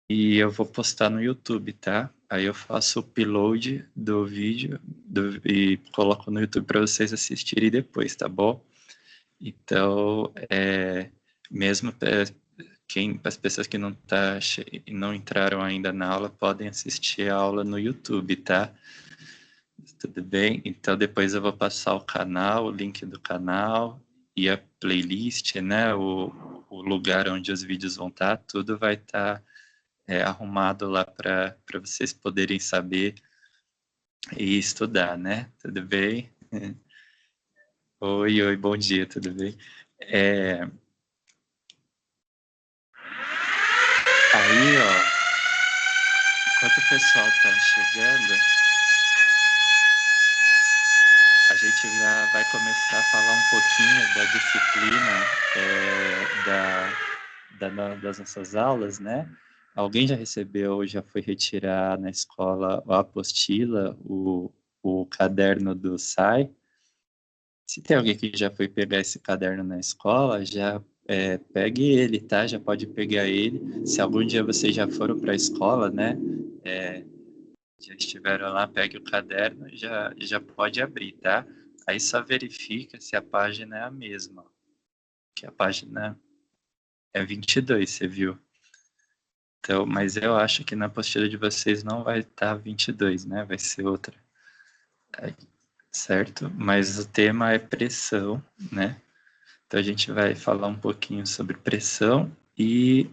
e eu vou postar no YouTube, tá? Aí eu faço o upload do vídeo e coloco no YouTube para vocês assistirem depois, tá bom? Então, mesmo as pessoas que não entraram ainda na aula podem assistir a aula no YouTube, tá? Tudo bem? Então depois eu vou passar o canal, o link do canal e a playlist, né? O lugar onde os vídeos vão estar, tudo vai estar arrumado lá para vocês poderem saber e estudar, né? Tudo bem? Oi, oi, bom dia, tudo bem? Aí, ó, enquanto o pessoal tá chegando, a gente vai começar a falar um pouquinho da disciplina das nossas aulas, né? Alguém já recebeu, já foi retirar na escola a apostila, o caderno do SAI? Se tem alguém que já foi pegar esse caderno na escola, já pegue ele, tá? Já pode pegar ele. Se algum dia vocês já foram para a escola, né? É, já estiveram lá, pegue o caderno, já pode abrir, tá? Aí só verifica se a página é a mesma, que a página é 22, você viu? Então, mas eu acho que na apostila de vocês não vai estar 22, né? Vai ser outra, certo? Mas o tema é pressão, né? Então a gente vai falar um pouquinho sobre pressão e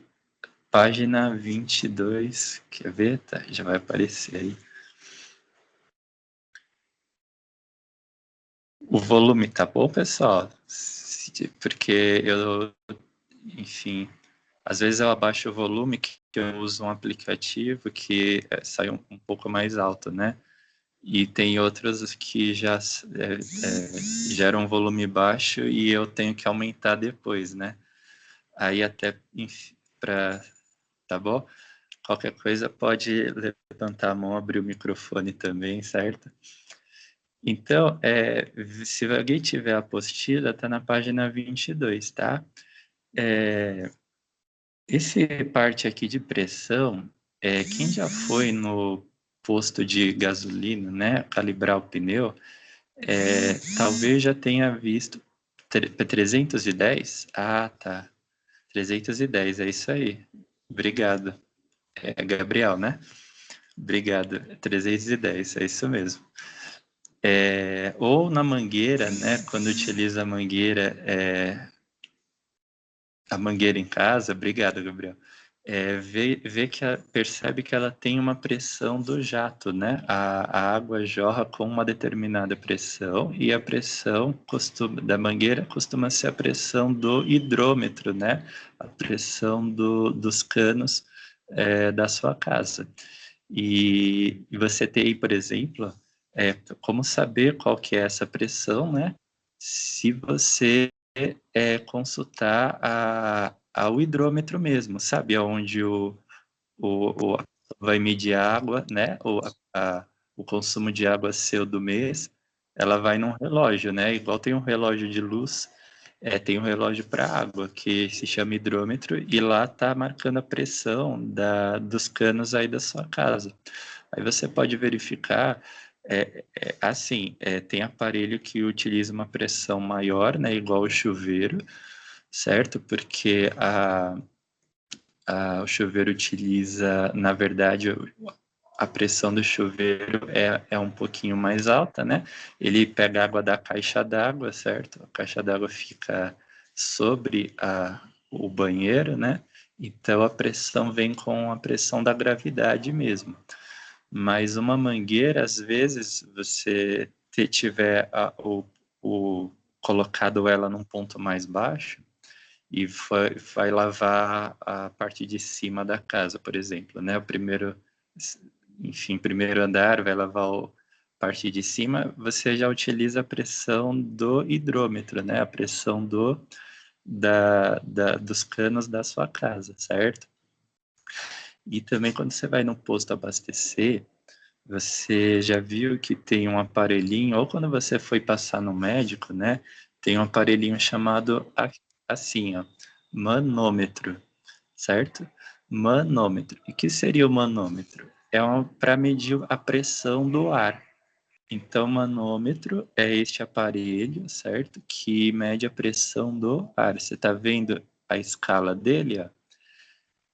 página 22, quer ver? Tá, já vai aparecer aí. O volume tá bom, pessoal? Porque enfim, às vezes eu abaixo o volume que eu uso um aplicativo que sai um pouco mais alto, né? E tem outros que geram um volume baixo e eu tenho que aumentar depois, né? Aí até, para, tá bom? Qualquer coisa pode levantar a mão, abrir o microfone também, certo? Então, se alguém tiver a apostila, tá na página 22, tá? Esse parte aqui de pressão, quem já foi no posto de gasolina, né, calibrar o pneu, talvez já tenha visto 310? Ah, tá. 310, é isso aí. Obrigado. É Gabriel, né? Obrigado. 310, é isso mesmo. Ou na mangueira, né? Quando utiliza a mangueira em casa, obrigado, Gabriel. Vê que percebe que ela tem uma pressão do jato, né? A água jorra com uma determinada pressão e a pressão da mangueira costuma ser a pressão do hidrômetro, né? A pressão dos canos da sua casa. E você tem aí, por exemplo, como saber qual que é essa pressão, né? Se você consultar ao hidrômetro mesmo, sabe? Onde o vai medir a água, né? O consumo de água seu do mês, ela vai num relógio, né? Igual tem um relógio de luz, tem um relógio para água que se chama hidrômetro e lá tá marcando a pressão dos canos aí da sua casa. Aí você pode verificar, assim, tem aparelho que utiliza uma pressão maior, né, igual o chuveiro, certo? Porque o chuveiro utiliza, na verdade, a pressão do chuveiro é um pouquinho mais alta, né? Ele pega água da caixa d'água, certo? A caixa d'água fica sobre o banheiro, né? Então a pressão vem com a pressão da gravidade mesmo. Mas uma mangueira, às vezes, você tiver colocado ela num ponto mais baixo e vai lavar a parte de cima da casa, por exemplo, né? Primeiro andar vai lavar a parte de cima, você já utiliza a pressão do hidrômetro, né? A pressão dos canos da sua casa, certo? E também quando você vai no posto abastecer, você já viu que tem um aparelhinho, ou quando você foi passar no médico, né? Tem um aparelhinho chamado assim, ó, manômetro, certo? Manômetro. E o que seria o manômetro? É para medir a pressão do ar. Então, manômetro é este aparelho, certo? Que mede a pressão do ar. Você está vendo a escala dele, ó?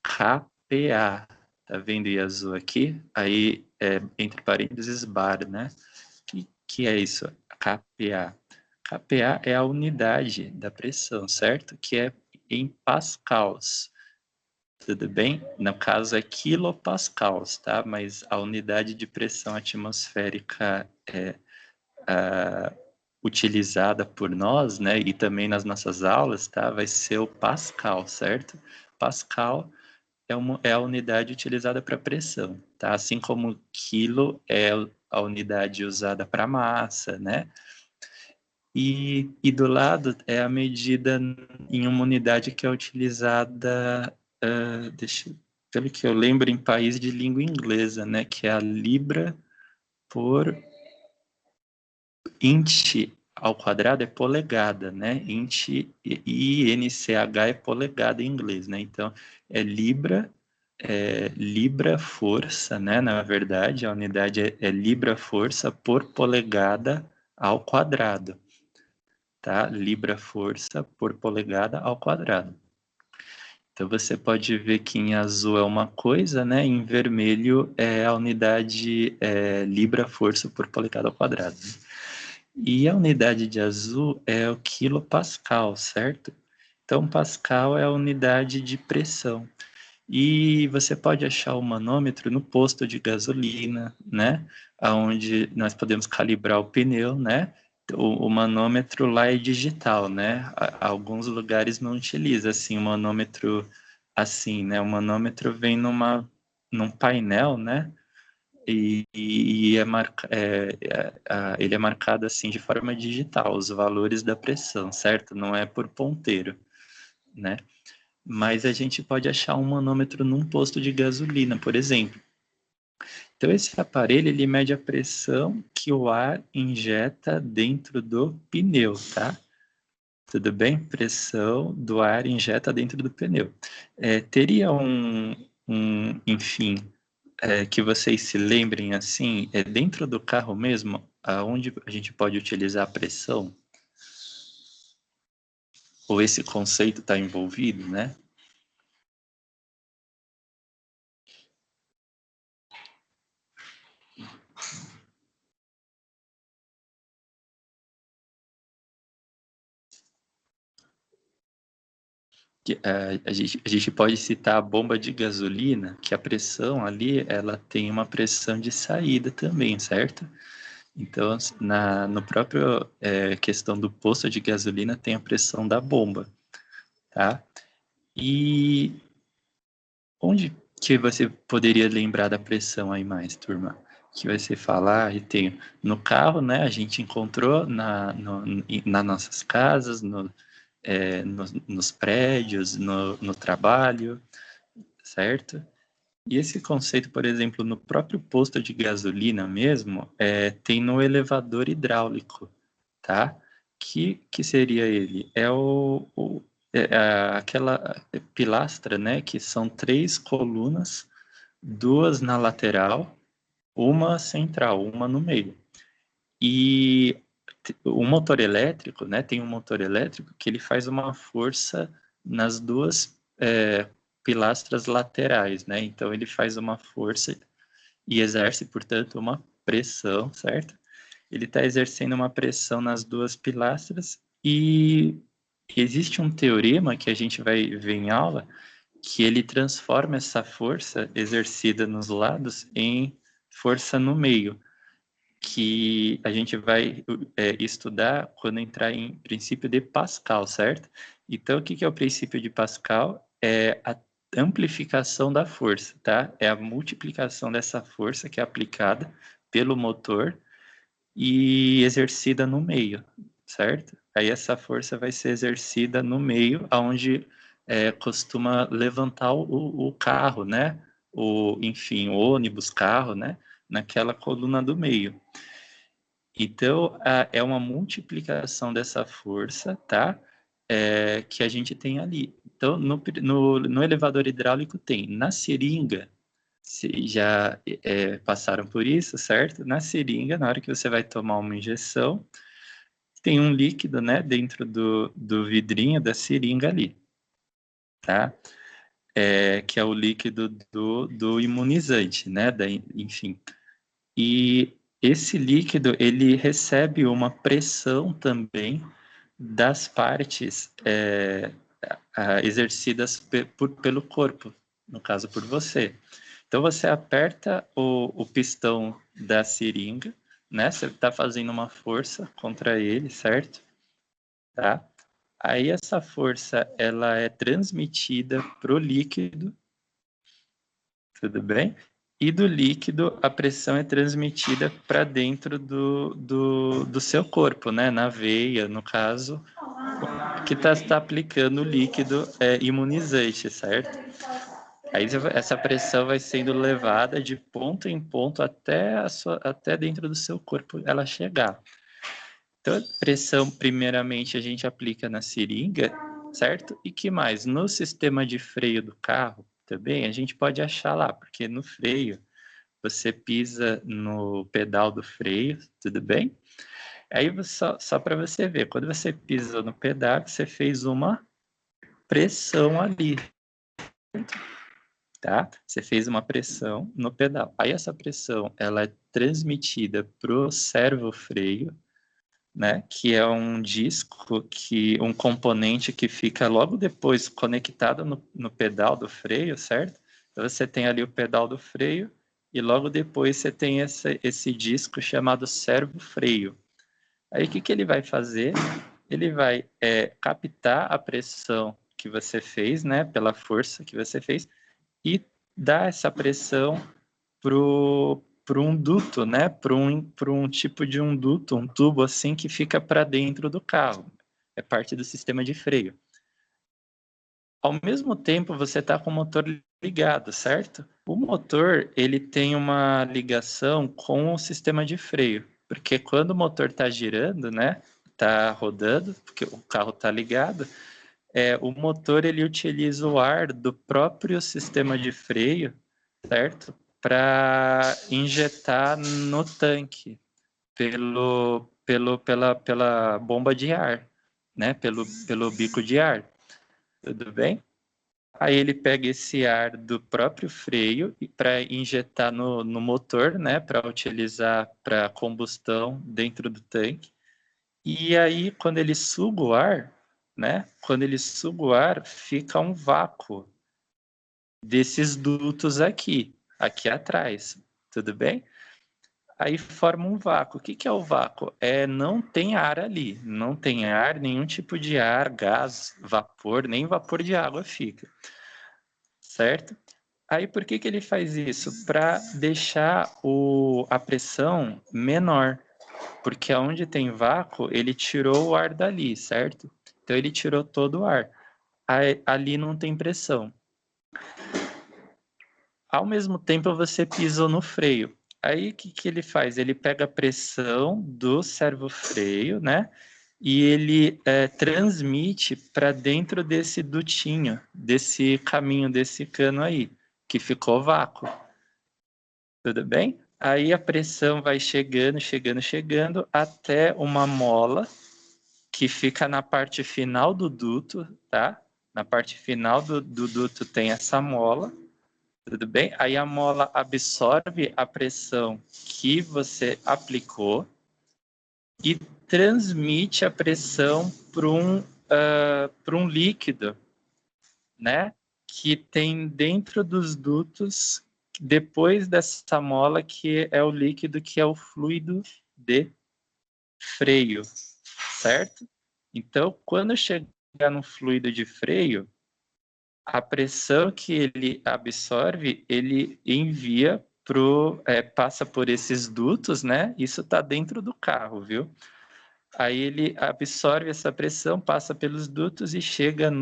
KPA. Tá vendo em azul aqui? Aí, entre parênteses, bar, né? Que é isso? KPA. KPA é a unidade da pressão, certo? Que é em pascals. Tudo bem? No caso é quilopascals, tá? Mas a unidade de pressão atmosférica utilizada por nós, né? E também nas nossas aulas, tá? Vai ser o pascal, certo? Pascal é a unidade utilizada para pressão, tá? Assim como quilo é a unidade usada para massa, né? E do lado é a medida em uma unidade que é utilizada, pelo que eu lembro, em país de língua inglesa, né? Que é a libra por int ao quadrado é polegada, né? Int INCH é polegada em inglês, né? Então é libra força, né? Na verdade, a unidade é libra força por polegada ao quadrado, tá? Libra força por polegada ao quadrado. Então você pode ver que em azul é uma coisa, né? Em vermelho é a unidade libra força por polegada ao quadrado. E a unidade de azul é o quilopascal, certo? Então pascal é a unidade de pressão. E você pode achar o manômetro no posto de gasolina, né? Onde nós podemos calibrar o pneu, né? O manômetro lá é digital, né? Alguns lugares não utiliza assim o manômetro assim, né? O manômetro vem num painel, né? E ele é marcado assim de forma digital, os valores da pressão, certo? Não é por ponteiro, né? Mas a gente pode achar um manômetro num posto de gasolina, por exemplo. Então esse aparelho ele mede a pressão que o ar injeta dentro do pneu, tá? Tudo bem? Pressão do ar injeta dentro do pneu. Teria enfim, que vocês se lembrem assim, dentro do carro mesmo, aonde a gente pode utilizar a pressão? Ou esse conceito está envolvido, né? A gente pode citar a bomba de gasolina, que a pressão ali, ela tem uma pressão de saída também, certo? Então, no próprio questão do posto de gasolina, tem a pressão da bomba, tá? E onde que você poderia lembrar da pressão aí mais, turma? Que você falar e tem no carro, né? A gente encontrou nas nossas casas, nos prédios, no trabalho, certo? E esse conceito, por exemplo, no próprio posto de gasolina mesmo, tem no elevador hidráulico, tá? Que seria ele? Aquela pilastra, né? Que são 3 colunas, 2 na lateral, uma central, uma no meio. E o motor elétrico, né? Tem um motor elétrico que ele faz uma força nas 2 pilastras laterais, né? Então ele faz uma força e exerce, portanto, uma pressão, certo? Ele está exercendo uma pressão nas 2 pilastras e existe um teorema que a gente vai ver em aula que ele transforma essa força exercida nos lados em força no meio, que a gente vai estudar quando entrar em princípio de Pascal, certo? Então, o que é o princípio de Pascal? É a amplificação da força, tá? É a multiplicação dessa força que é aplicada pelo motor e exercida no meio, certo? Aí essa força vai ser exercida no meio, aonde costuma levantar o carro, né? Enfim, o ônibus, carro, né? Naquela coluna do meio. Então, é uma multiplicação dessa força, tá? que a gente tem ali. Então, no elevador hidráulico tem. Na seringa, se já passaram por isso, certo? Na seringa, na hora que você vai tomar uma injeção, tem um líquido, né, dentro do vidrinho da seringa ali, tá? Que é o líquido do imunizante, né? Enfim. E esse líquido, ele recebe uma pressão também das partes exercidas pelo corpo, no caso por você. Então você aperta o pistão da seringa, né? Você está fazendo uma força contra ele, certo? Tá? Aí essa força ela é transmitida para o líquido, tudo bem? E do líquido a pressão é transmitida para dentro do seu corpo, né? Na veia, no caso, que está aplicando o líquido imunizante, certo? Aí essa pressão vai sendo levada de ponto em ponto até dentro do seu corpo ela chegar. Então, a pressão, primeiramente, a gente aplica na seringa, certo? E que mais? No sistema de freio do carro, também, a gente pode achar lá, porque no freio, você pisa no pedal do freio, tudo bem? Aí, só para você ver, quando você pisou no pedal, você fez uma pressão ali, tá? Você fez uma pressão no pedal. Aí, essa pressão, ela é transmitida pro servo-freio, né, que é um disco, um componente que fica logo depois conectado no pedal do freio, certo? Então você tem ali o pedal do freio e logo depois você tem esse disco chamado servo-freio. Aí o que ele vai fazer? Ele vai captar a pressão que você fez, né, pela força que você fez, e dar essa pressão para um duto, né? Para um tipo de um duto, um tubo assim que fica para dentro do carro. É parte do sistema de freio. Ao mesmo tempo, você está com o motor ligado, certo? O motor ele tem uma ligação com o sistema de freio, porque quando o motor está girando, né? Está rodando, porque o carro está ligado. O motor ele utiliza o ar do próprio sistema de freio, certo? Para injetar no tanque pela bomba de ar, né? Pelo bico de ar. Tudo bem? Aí ele pega esse ar do próprio freio para injetar no motor, né? Para utilizar para combustão dentro do tanque. E aí, quando ele suga o ar, né? Quando ele suga o ar, fica um vácuo desses dutos aqui atrás. Tudo bem? Aí forma um vácuo. O que é o vácuo? Não tem ar ali. Não tem ar, nenhum tipo de ar, gás, vapor, nem vapor de água fica. Certo? Aí por que ele faz isso? Para deixar a pressão menor. Porque onde tem vácuo, ele tirou o ar dali, certo? Então ele tirou todo o ar. Ali não tem pressão. Ao mesmo tempo você pisou no freio. Aí o que ele faz? Ele pega a pressão do servo-freio, né? E ele transmite para dentro desse dutinho, desse caminho, desse cano aí, que ficou vácuo. Tudo bem? Aí a pressão vai chegando, chegando, chegando, até uma mola que fica na parte final do duto, tá? Na parte final do duto tem essa mola. Tudo bem? Aí a mola absorve a pressão que você aplicou e transmite a pressão para um líquido, né? Que tem dentro dos dutos, depois dessa mola, que é o líquido que é o fluido de freio, certo? Então, quando chegar no fluido de freio, a pressão que ele absorve, ele envia passa por esses dutos, né? Isso está dentro do carro, viu? Aí ele absorve essa pressão, passa pelos dutos e chega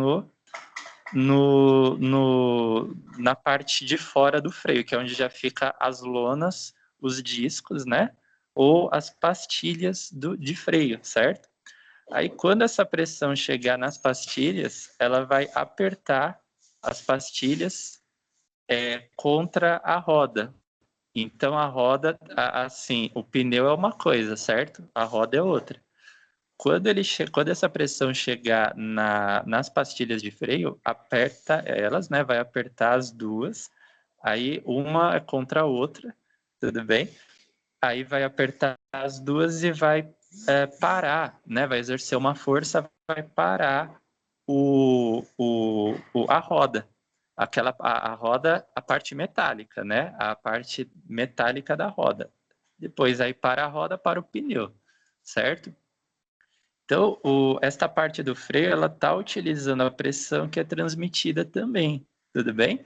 na parte de fora do freio, que é onde já fica as lonas, os discos, né? Ou as pastilhas de freio, certo? Aí, quando essa pressão chegar nas pastilhas, ela vai apertar as pastilhas contra a roda. Então, a roda, assim, o pneu é uma coisa, certo? A roda é outra. Quando essa pressão chegar nas pastilhas de freio, aperta elas, né? Vai apertar as duas. Aí, uma é contra a outra, tudo bem? Aí vai apertar as duas e vai parar, né? Vai exercer uma força, vai parar a roda. A roda, a parte metálica, né? A parte metálica da roda. Depois aí para a roda, para o pneu, certo? Então, esta parte do freio, ela está utilizando a pressão que é transmitida também, tudo bem?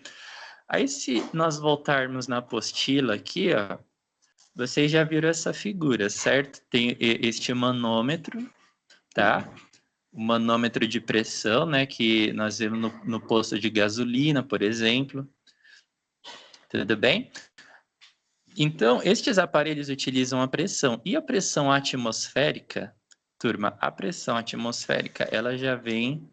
Aí, se nós voltarmos na apostila aqui, ó, vocês já viram essa figura, certo? Tem este manômetro, tá? O manômetro de pressão, né? Que nós vemos no posto de gasolina, por exemplo. Tudo bem? Então, estes aparelhos utilizam a pressão. E a pressão atmosférica, turma, a pressão atmosférica, ela já vem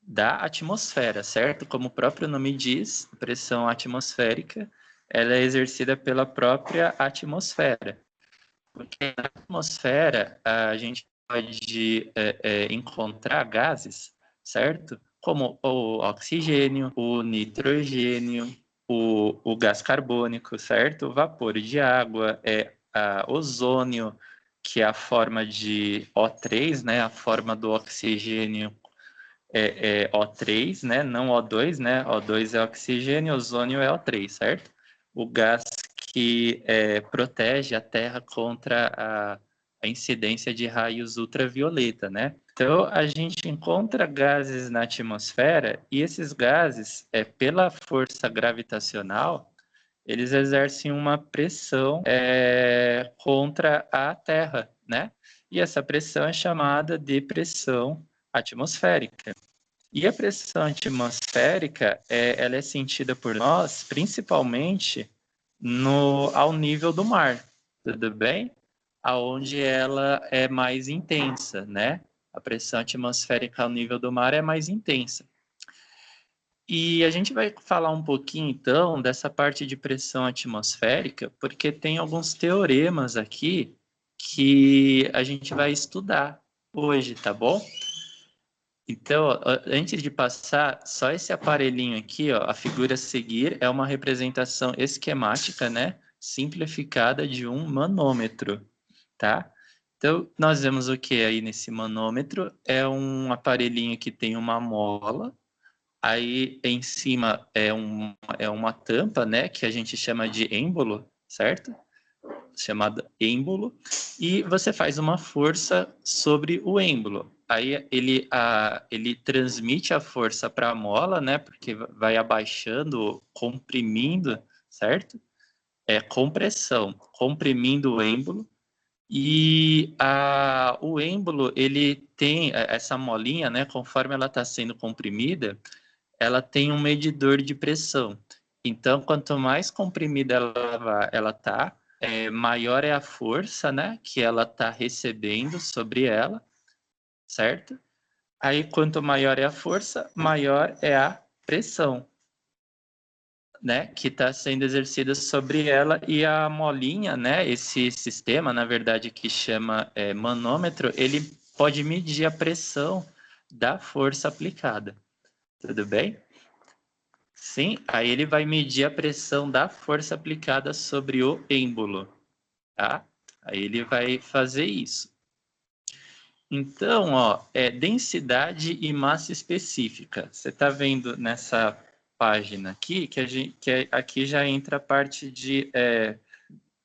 da atmosfera, certo? Como o próprio nome diz, pressão atmosférica, ela é exercida pela própria atmosfera. Porque na atmosfera a gente pode encontrar gases, certo? Como o oxigênio, o nitrogênio, o gás carbônico, certo? O vapor de água, ozônio, que é a forma de O3, né? A forma do oxigênio é O3, né? Não O2, né? O2 é oxigênio, ozônio é O3, certo? O gás que protege a Terra contra a incidência de raios ultravioleta, né? Então, a gente encontra gases na atmosfera e esses gases, pela força gravitacional, eles exercem uma pressão contra a Terra, né? E essa pressão é chamada de pressão atmosférica. E a pressão atmosférica, ela é sentida por nós principalmente ao nível do mar, tudo bem? Aonde ela é mais intensa, né? A pressão atmosférica ao nível do mar é mais intensa. E a gente vai falar um pouquinho, então, dessa parte de pressão atmosférica, porque tem alguns teoremas aqui que a gente vai estudar hoje, tá bom? Então, antes de passar, só esse aparelhinho aqui, ó, a figura a seguir é uma representação esquemática, né, simplificada de um manômetro, tá? Então, nós vemos o que aí nesse manômetro? É um aparelhinho que tem uma mola, aí em cima é uma tampa, né, que a gente chama de êmbolo, certo? Chamada êmbolo, e você faz uma força sobre o êmbolo. Aí ele transmite a força para a mola, né? Porque vai abaixando, comprimindo, certo? É compressão, comprimindo o êmbolo. E o êmbolo, ele tem essa molinha, né? Conforme ela está sendo comprimida, ela tem um medidor de pressão. Então, quanto mais comprimida ela está, maior é a força, né, que ela está recebendo sobre ela, certo? Aí, quanto maior é a força, maior é a pressão, né, que está sendo exercida sobre ela. E a molinha, né, esse sistema, na verdade, que chama manômetro, ele pode medir a pressão da força aplicada. Tudo bem? Sim, aí ele vai medir a pressão da força aplicada sobre o êmbolo, tá? Aí ele vai fazer isso. Então, ó, densidade e massa específica. Você está vendo nessa página aqui aqui já entra a parte de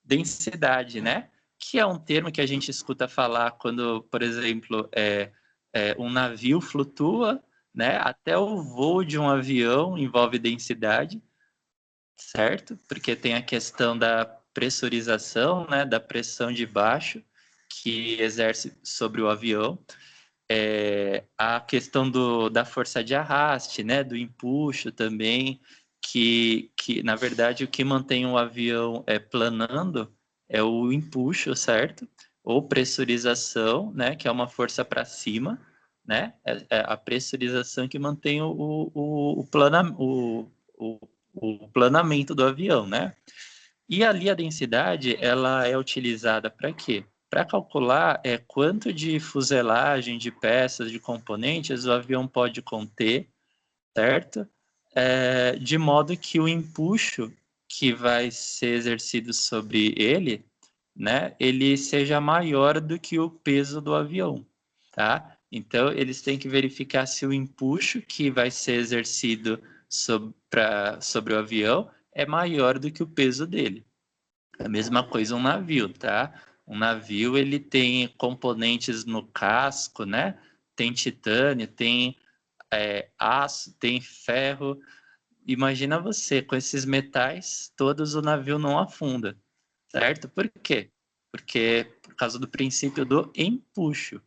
densidade, né? Que é um termo que a gente escuta falar quando, por exemplo, um navio flutua, né? Até o voo de um avião envolve densidade, certo? Porque tem a questão da pressurização, né? Da pressão de baixo que exerce sobre o avião. A questão da força de arraste, né? Do empuxo também, que na verdade o que mantém o avião planando é o empuxo, certo? ou pressurização, né, que é uma força para cima, né, é a pressurização que mantém o planamento do avião, né? E ali a densidade, ela é utilizada para quê? Para calcular quanto de fuselagem, de peças, de componentes o avião pode conter, certo? De modo que o empuxo que vai ser exercido sobre ele, né, ele seja maior do que o peso do avião, tá? Então, eles têm que verificar se o empuxo que vai ser exercido sobre o avião é maior do que o peso dele. A mesma coisa um navio, tá? Um navio, ele tem componentes no casco, né? Tem titânio, tem aço, tem ferro. Imagina você, com esses metais todos, o navio não afunda, certo? Por quê? Porque por causa do princípio do empuxo,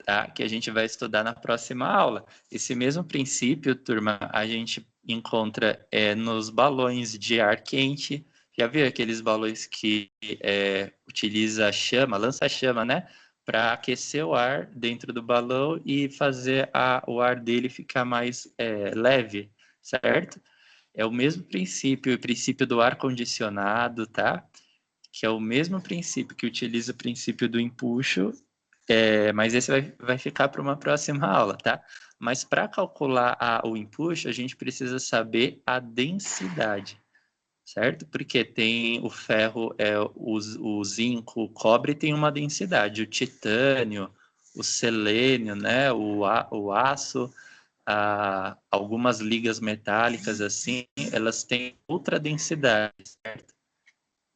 tá? Que a gente vai estudar na próxima aula. Esse mesmo princípio, turma, a gente encontra nos balões de ar quente. Já viu aqueles balões que utiliza chama, lança-chama, né? Para aquecer o ar dentro do balão e fazer o ar dele ficar mais leve, certo? É o mesmo princípio, o princípio do ar-condicionado, tá? Que é o mesmo princípio que utiliza o princípio do empuxo, mas esse vai ficar para uma próxima aula, tá? Mas para calcular o empuxo, a gente precisa saber a densidade, certo? Porque tem o ferro, o zinco, o cobre tem uma densidade, o titânio, o selênio, né? O aço, algumas ligas metálicas assim, elas têm outra densidade, certo?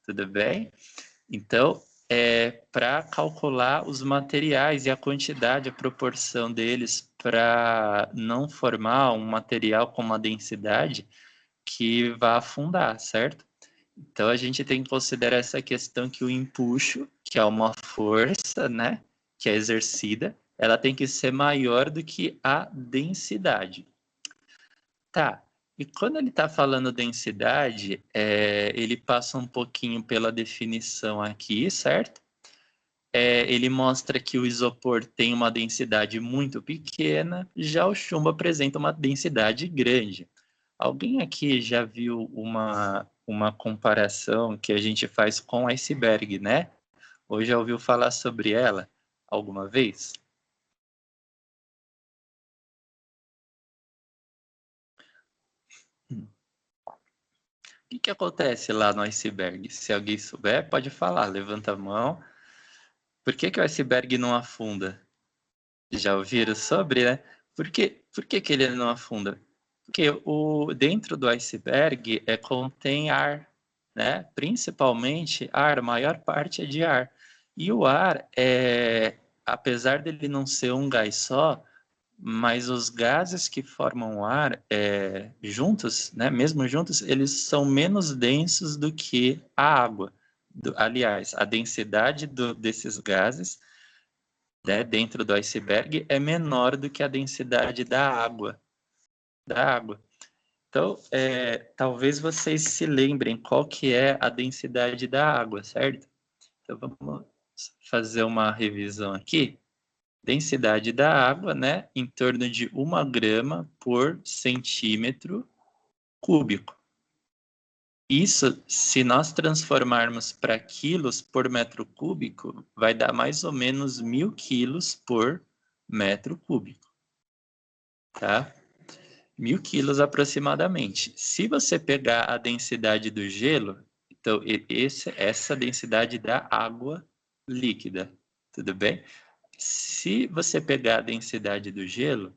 Tudo bem? Então, para calcular os materiais e a quantidade, a proporção deles, para não formar um material com uma densidade que vá afundar, certo? Então, a gente tem que considerar essa questão que o empuxo, que é uma força, né, que é exercida, ela tem que ser maior do que a densidade. Tá. E quando ele está falando densidade, ele passa um pouquinho pela definição aqui, certo? Ele mostra que o isopor tem uma densidade muito pequena, já o chumbo apresenta uma densidade grande. Alguém aqui já viu uma comparação que a gente faz com iceberg, né? Ou já ouviu falar sobre ela alguma vez? O que acontece lá no iceberg? Se alguém souber, pode falar, levanta a mão. Por que o iceberg não afunda? Já ouviram sobre, né? Por que ele não afunda? Porque dentro do iceberg contém ar, né? Principalmente ar, a maior parte é de ar. E o ar, apesar dele não ser um gás só, mas os gases que formam o ar juntos, né? Mesmo juntos, eles são menos densos do que a água. Aliás, a densidade desses gases, né, dentro do iceberg é menor do que a densidade da água. Então, talvez vocês se lembrem qual que é a densidade da água, certo? Então, vamos fazer uma revisão aqui. Densidade da água, né, em torno de 1 grama por centímetro cúbico. Isso, se nós transformarmos para quilos por metro cúbico, vai dar mais ou menos 1.000 quilos por metro cúbico, tá? 1.000 quilos aproximadamente. Se você pegar a densidade do gelo, então essa densidade da água líquida, tudo bem? Se você pegar a densidade do gelo,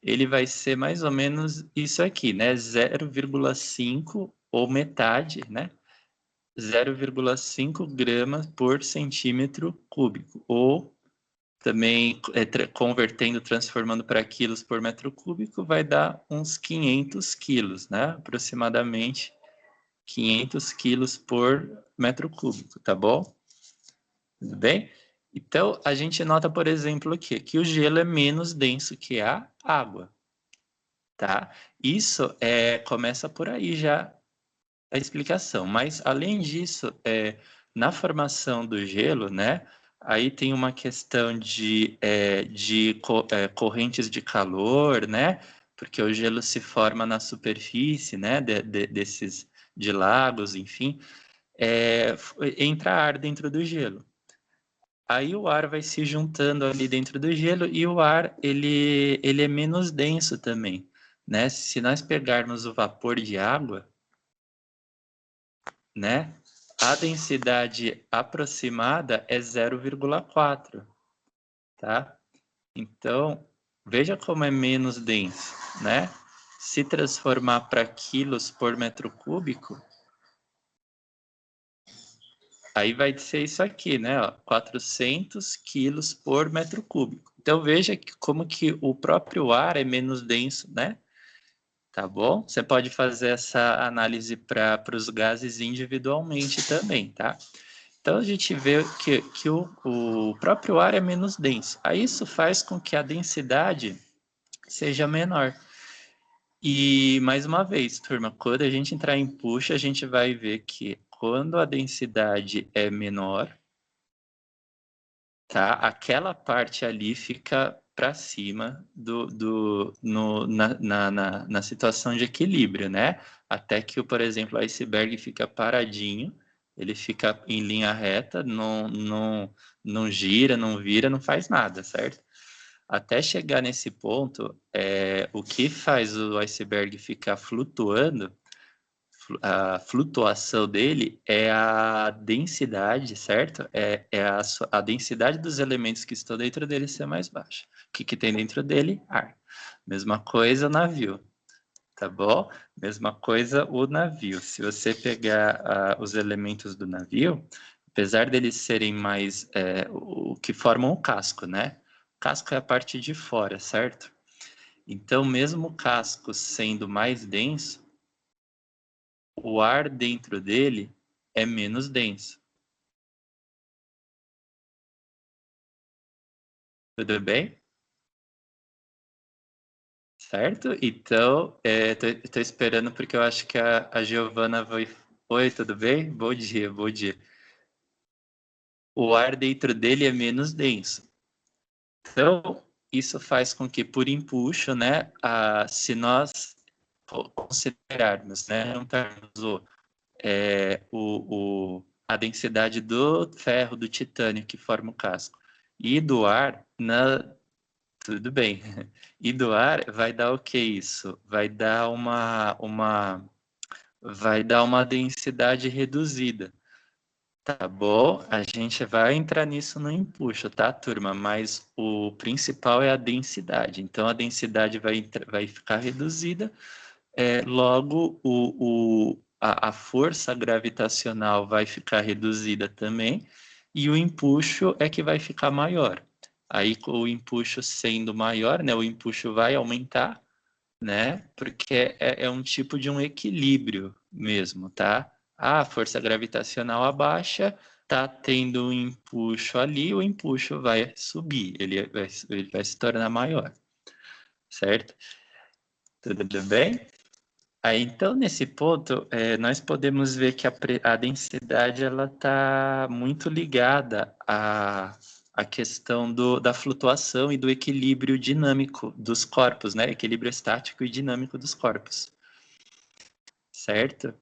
ele vai ser mais ou menos isso aqui, né? 0,5 ou metade, né? 0,5 gramas por centímetro cúbico, ou também convertendo, transformando para quilos por metro cúbico, vai dar uns 500 quilos, né? Aproximadamente 500 quilos por metro cúbico, tá bom? Tudo bem? Então, a gente nota, por exemplo, aqui, que o gelo é menos denso que a água, tá? Isso começa por aí já a explicação, mas além disso, na formação do gelo, né? Aí tem uma questão de correntes de calor, né? Porque o gelo se forma na superfície, né? De lagos, enfim. Entra ar dentro do gelo. Aí o ar vai se juntando ali dentro do gelo e o ar ele é menos denso também, né? Se nós pegarmos o vapor de água, né? A densidade aproximada é 0,4, tá? Então, veja como é menos denso, né? Se transformar para quilos por metro cúbico, aí vai ser isso aqui, né? Ó, 400 quilos por metro cúbico. Então, veja como que o próprio ar é menos denso, né? Tá bom? Você pode fazer essa análise para os gases individualmente também, tá? Então, a gente vê que o próprio ar é menos denso. Aí, isso faz com que a densidade seja menor. E, mais uma vez, turma, quando a gente entrar em push, a gente vai ver que quando a densidade é menor, tá? Aquela parte ali fica para cima na situação de equilíbrio, né? Até que, por exemplo, o iceberg fica paradinho, ele fica em linha reta, não gira, não vira, não faz nada, certo? Até chegar nesse ponto, o que faz o iceberg ficar flutuando, a flutuação dele é a densidade, certo? A densidade dos elementos que estão dentro dele ser mais baixa. O que tem dentro dele? Ar. Mesma coisa o navio, tá bom? Mesma coisa o navio. Se você pegar os elementos do navio, apesar deles serem mais... o que formam o casco, né? O casco é a parte de fora, certo? Então, mesmo o casco sendo mais denso, o ar dentro dele é menos denso. Tudo bem? Certo? Então, tô esperando porque eu acho que a Giovana vai... Oi, tudo bem? Bom dia, bom dia. O ar dentro dele é menos denso. Então, isso faz com que, por empuxo, né, se nós considerarmos, né, juntarmos a densidade do ferro, do titânio que forma o casco, e do ar, tudo bem. E do ar vai dar o que isso? Vai dar uma densidade reduzida. Tá bom? A gente vai entrar nisso no empuxo, tá, turma? Mas o principal é a densidade. Então, a densidade vai ficar reduzida. Logo, a força gravitacional vai ficar reduzida também. E o empuxo é que vai ficar maior. Aí, com o empuxo sendo maior, né? O empuxo vai aumentar, né? Porque é um tipo de um equilíbrio mesmo, tá? A força gravitacional abaixa, tá tendo um empuxo ali, o empuxo vai subir, ele vai se tornar maior, certo? Tudo bem? Aí, então, nesse ponto, nós podemos ver que a densidade ela está muito ligada à questão da flutuação e do equilíbrio dinâmico dos corpos, né? Equilíbrio estático e dinâmico dos corpos, certo?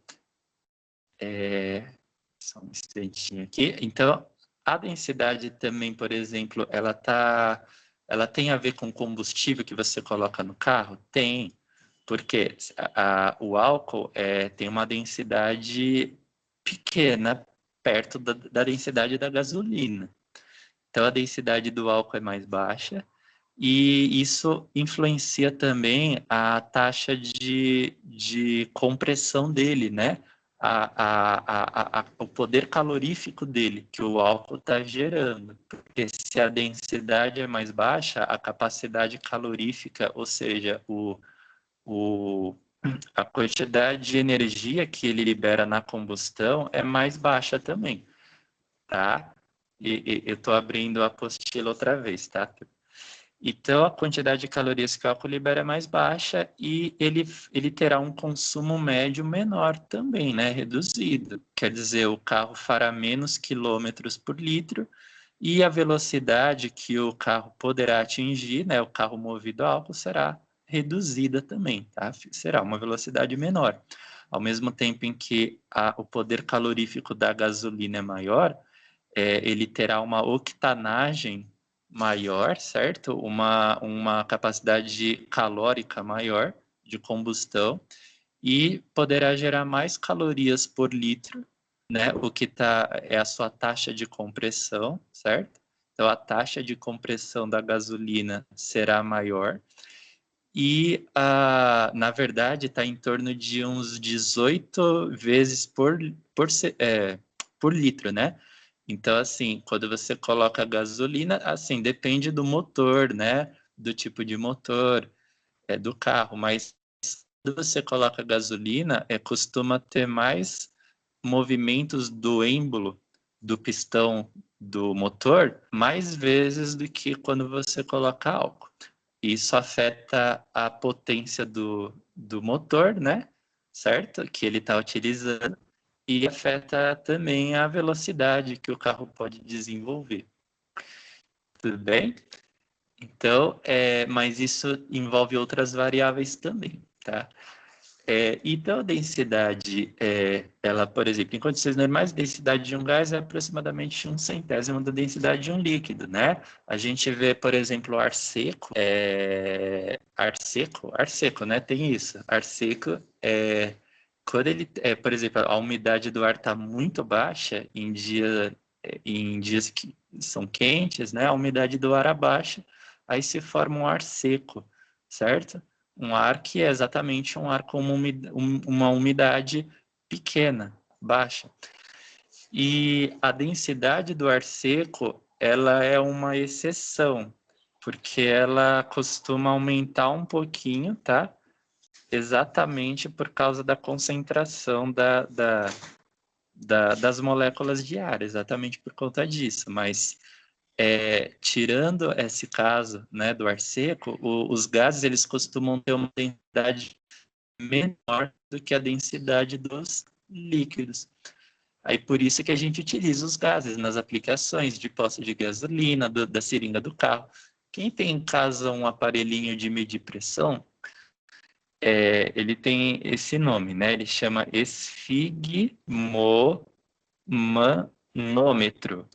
Só um instantinho aqui. Então, a densidade também, por exemplo, ela tem a ver com o combustível que você coloca no carro? Tem. Porque o álcool tem uma densidade pequena perto da densidade da gasolina. Então, a densidade do álcool é mais baixa e isso influencia também a taxa de compressão dele, né? O poder calorífico dele, que o álcool está gerando. Porque se a densidade é mais baixa, a capacidade calorífica, ou seja, a quantidade de energia que ele libera na combustão é mais baixa também, tá? E eu estou abrindo a apostila outra vez, tá? Então, a quantidade de calorias que o álcool libera é mais baixa e ele terá um consumo médio menor também, né? Reduzido. Quer dizer, o carro fará menos quilômetros por litro e a velocidade que o carro poderá atingir, né, o carro movido a álcool, será reduzida também, tá? Será uma velocidade menor. Ao mesmo tempo em que o poder calorífico da gasolina é maior, ele terá uma octanagem maior, certo? Uma capacidade calórica maior de combustão e poderá gerar mais calorias por litro, né? O que é a sua taxa de compressão, certo? Então, a taxa de compressão da gasolina será maior e, na verdade, está em torno de uns 18 vezes por litro, né? Então, assim, quando você coloca gasolina, assim, depende do motor, né? Do tipo de motor, do carro, mas quando você coloca gasolina, costuma ter mais movimentos do êmbolo do pistão do motor mais vezes do que quando você coloca álcool. Isso afeta a potência do motor, né? Certo? Que ele está utilizando e afeta também a velocidade que o carro pode desenvolver. Tudo bem? Então, mas isso envolve outras variáveis também, tá? Então, a densidade, ela, por exemplo, em condições normais, a densidade de um gás é aproximadamente 1/100º da densidade de um líquido, né? A gente vê, por exemplo, ar seco, né? Tem isso. Ar seco, quando ele, por exemplo, a umidade do ar está muito baixa em dias que são quentes, né? A umidade do ar abaixa, aí se forma um ar seco, certo? Um ar que é exatamente um ar com uma umidade pequena, baixa. E a densidade do ar seco, ela é uma exceção, porque ela costuma aumentar um pouquinho, tá? Exatamente por causa da concentração das moléculas de ar, exatamente por conta disso. Mas tirando esse caso, né, do ar seco, os gases eles costumam ter uma densidade menor do que a densidade dos líquidos. Aí por isso que a gente utiliza os gases nas aplicações de poço de gasolina, da seringa do carro. Quem tem em casa um aparelhinho de medir pressão, ele tem esse nome, né? Ele chama esfigmomanômetro.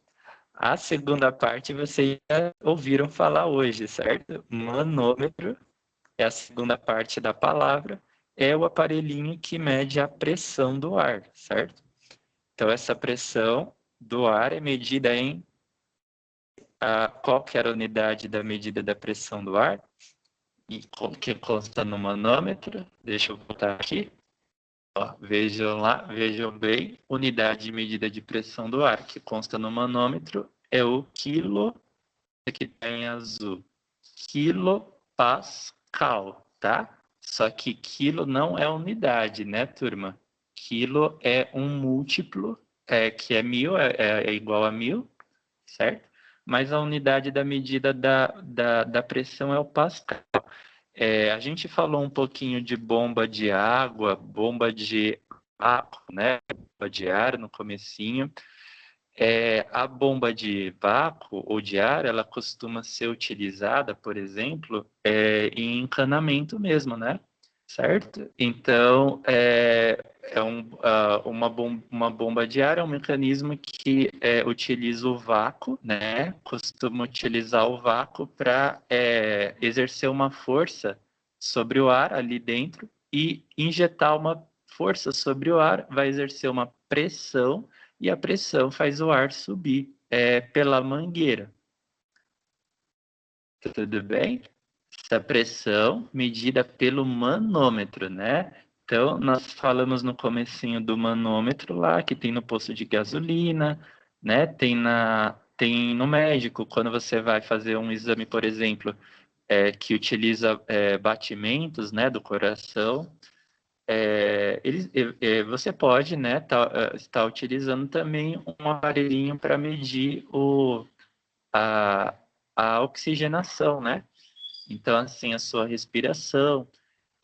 A segunda parte vocês já ouviram falar hoje, certo? Manômetro é a segunda parte da palavra, é o aparelhinho que mede a pressão do ar, certo? Então, essa pressão do ar é medida em qual que era a unidade da medida da pressão do ar, e que consta no manômetro. Deixa eu botar aqui. Ó, vejam lá, vejam bem, unidade de medida de pressão do ar, que consta no manômetro, é o quilo, aqui está em azul, quilopascal, tá? Só que quilo não é unidade, né, turma? Quilo é um múltiplo, que é 1000, é igual a 1000, certo? Mas a unidade da medida da pressão é o pascal. A gente falou um pouquinho de bomba de água, bomba de vácuo, né? Bomba de ar no comecinho. A bomba de vácuo ou de ar, ela costuma ser utilizada, por exemplo, em encanamento mesmo, né? Certo? Então, uma bomba de ar é um mecanismo que utiliza o vácuo, né? Costuma utilizar o vácuo para exercer uma força sobre o ar ali dentro e injetar uma força sobre o ar, vai exercer uma pressão e a pressão faz o ar subir pela mangueira. Tudo bem? Essa pressão medida pelo manômetro, né? Então, nós falamos no comecinho do manômetro lá, que tem no posto de gasolina, né? Tem no médico, quando você vai fazer um exame, por exemplo, que utiliza batimentos, né, do coração, você pode, né, estar utilizando também um aparelhinho para medir a, a oxigenação, né? Então, assim, a sua respiração.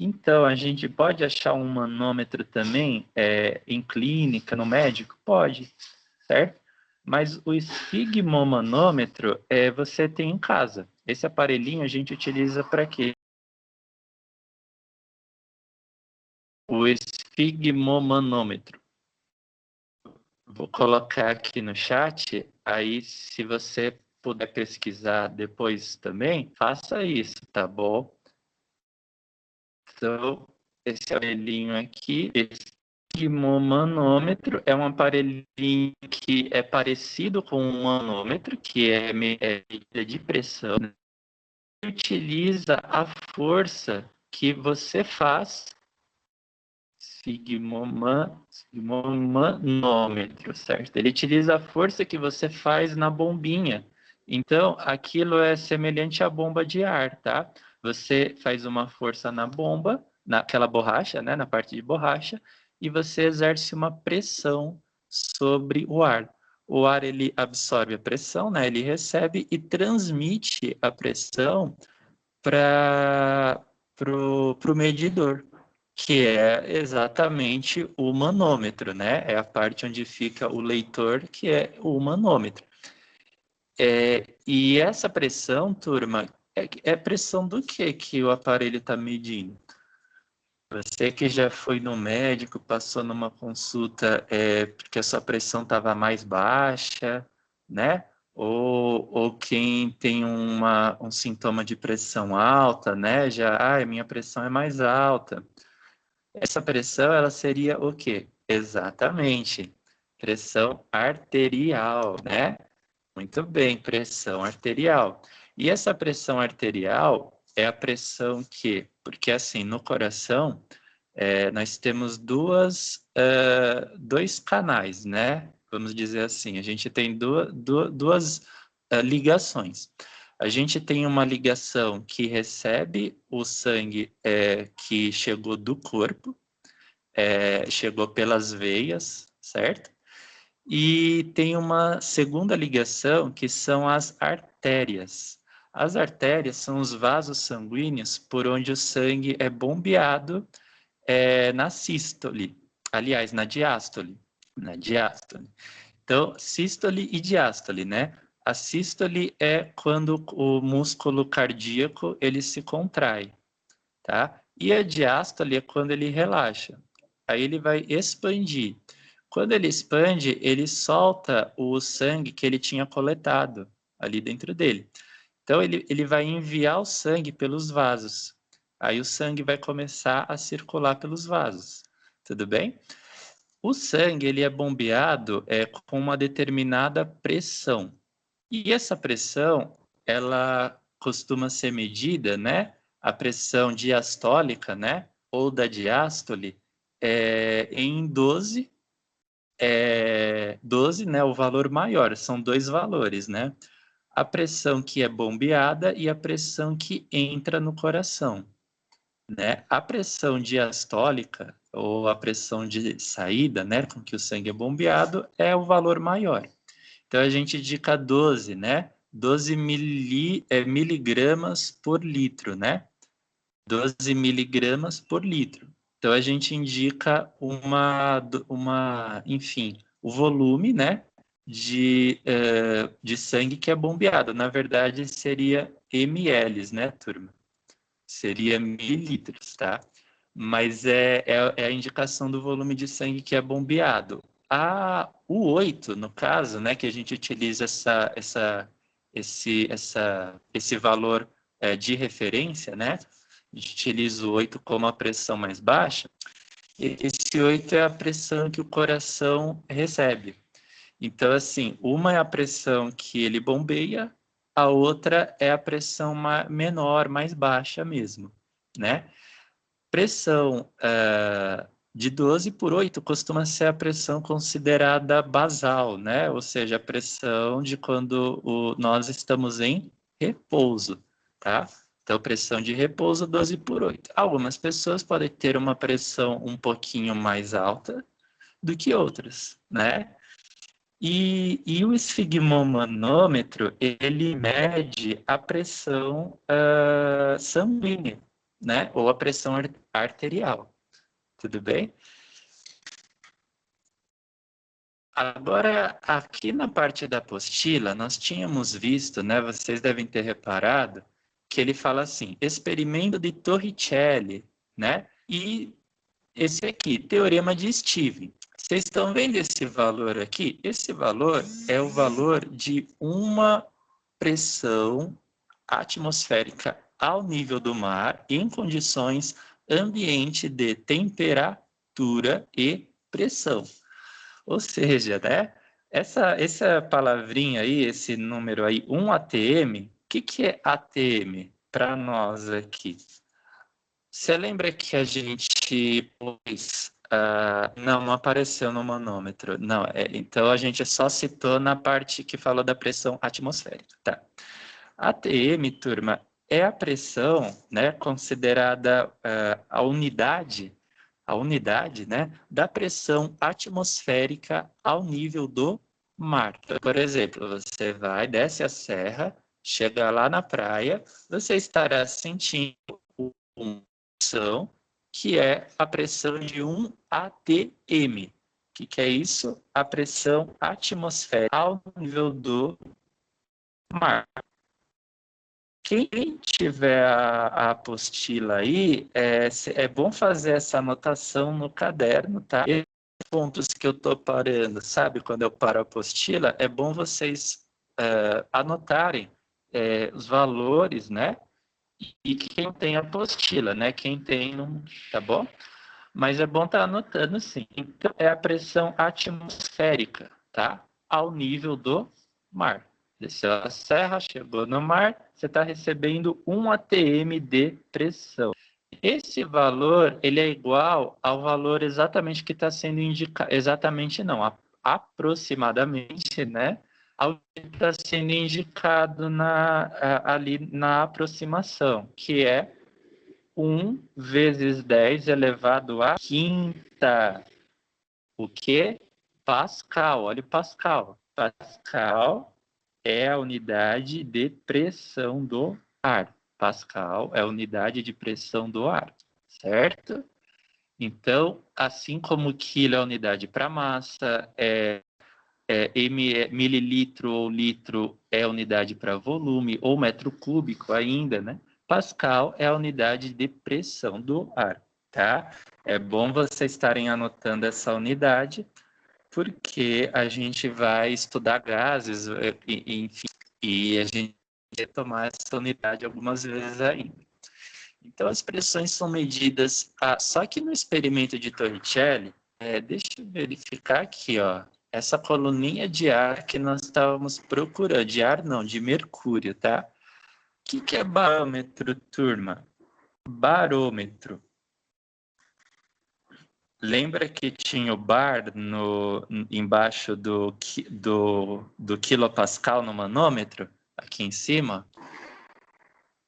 Então, a gente pode achar um manômetro também em clínica, no médico? Pode, certo? Mas o esfigmomanômetro você tem em casa. Esse aparelhinho a gente utiliza para quê? O esfigmomanômetro. Vou colocar aqui no chat, aí se você puder pesquisar depois também, faça isso, tá bom? Então, esse aparelhinho aqui, esse esfigmomanômetro, é um aparelhinho que é parecido com um manômetro, que é medida de pressão, né? Utiliza a força que você faz esfigmomanômetro, certo? Ele utiliza a força que você faz na bombinha. Então, aquilo é semelhante à bomba de ar, tá? Você faz uma força na bomba, naquela borracha, né, na parte de borracha, e você exerce uma pressão sobre o ar. O ar, ele absorve a pressão, né? Ele recebe e transmite a pressão para o medidor, que é exatamente o manômetro, né? É a parte onde fica o leitor, que é o manômetro. E essa pressão, turma, é pressão do que o aparelho está medindo? Você que já foi no médico, passou numa consulta porque a sua pressão estava mais baixa, né? Ou quem tem um sintoma de pressão alta, né? Já, minha pressão é mais alta. Essa pressão, ela seria o quê? Exatamente, pressão arterial, né? Muito bem, pressão arterial. E essa pressão arterial é a pressão que, porque assim, no coração, nós temos dois canais, né? Vamos dizer assim, a gente tem duas ligações. A gente tem uma ligação que recebe o sangue que chegou do corpo, chegou pelas veias, certo? E tem uma segunda ligação que são as artérias. As artérias são os vasos sanguíneos por onde o sangue é bombeado na sístole, aliás, na diástole. Na diástole. Então, sístole e diástole, né? A sístole é quando o músculo cardíaco ele se contrai, tá? E a diástole é quando ele relaxa. Aí ele vai expandir. Quando ele expande, ele solta o sangue que ele tinha coletado ali dentro dele. Então, ele vai enviar o sangue pelos vasos. Aí o sangue vai começar a circular pelos vasos. Tudo bem? O sangue ele é bombeado com uma determinada pressão. E essa pressão, ela costuma ser medida, né? A pressão diastólica, né? Ou da diástole, em 12, 12, né? O valor maior, são dois valores, né? A pressão que é bombeada e a pressão que entra no coração, né? A pressão diastólica, ou a pressão de saída, né? Com que o sangue é bombeado, é o valor maior. Então, a gente indica 12, né? 12 miligramas por litro, né? 12 miligramas por litro. Então, a gente indica enfim, o volume, né? De sangue que é bombeado. Na verdade, seria ml, né, turma? Seria mililitros, tá? Mas é a indicação do volume de sangue que é bombeado. O 8, no caso, né, que a gente utiliza esse valor de referência, né? A gente utiliza o 8 como a pressão mais baixa. E esse 8 é a pressão que o coração recebe. Então, assim, uma é a pressão que ele bombeia, a outra é a pressão menor, mais baixa mesmo, né? Pressão de 12 por 8 costuma ser a pressão considerada basal, né? Ou seja, a pressão de quando nós estamos em repouso, tá? Então, pressão de repouso 12 por 8. Algumas pessoas podem ter uma pressão um pouquinho mais alta do que outras, né? E o esfigmomanômetro, ele mede a pressão sanguínea, né? Ou a pressão arterial. Tudo bem? Agora, aqui na parte da apostila, nós tínhamos visto, né, vocês devem ter reparado, que ele fala assim, experimento de Torricelli, né? E esse aqui, teorema de Stevens. Vocês estão vendo esse valor aqui? Esse valor é o valor de uma pressão atmosférica ao nível do mar em condições ambiente de temperatura e pressão. Ou seja, né? Essa palavrinha aí, esse número aí, 1 atm, o que é atm para nós aqui? Você lembra que a gente pôs... não apareceu no manômetro. Não, então a gente só citou na parte que falou da pressão atmosférica. Tá. ATM, turma, é a pressão, né, considerada a unidade, né, da pressão atmosférica ao nível do mar. Por exemplo, você vai, desce a serra, chega lá na praia, você estará sentindo uma pressão que é a pressão de 1 atm. O que é isso? A pressão atmosférica ao nível do mar. Quem tiver a apostila aí, é bom fazer essa anotação no caderno, tá? Esses pontos que eu estou parando, sabe? Quando eu paro a apostila, é bom vocês anotarem os valores, né? E quem tem apostila, né? Quem tem, não, tá bom? Mas é bom estar anotando, sim. Então, é a pressão atmosférica, tá? Ao nível do mar. Desceu a serra, chegou no mar, você está recebendo 1 atm de pressão. Esse valor, ele é igual ao valor exatamente que está sendo indicado, exatamente não, aproximadamente, né? Ao que está sendo indicado ali na aproximação, que é 1 vezes 10 elevado à quinta. O que? Pascal, olha o Pascal. Pascal é a unidade de pressão do ar. Pascal é a unidade de pressão do ar, certo? Então, assim como quilo é a unidade para massa, mililitro ou litro é a unidade para volume, ou metro cúbico ainda, né? Pascal é a unidade de pressão do ar, tá? É bom vocês estarem anotando essa unidade, porque a gente vai estudar gases, enfim, e a gente vai tomar essa unidade algumas vezes ainda. Então, as pressões são medidas, só que no experimento de Torricelli, deixa eu verificar aqui, ó, essa coluninha de ar que nós estávamos procurando, de ar não, de mercúrio, tá? O que é barômetro, turma? Barômetro. Lembra que tinha o bar embaixo do quilopascal no manômetro? Aqui em cima?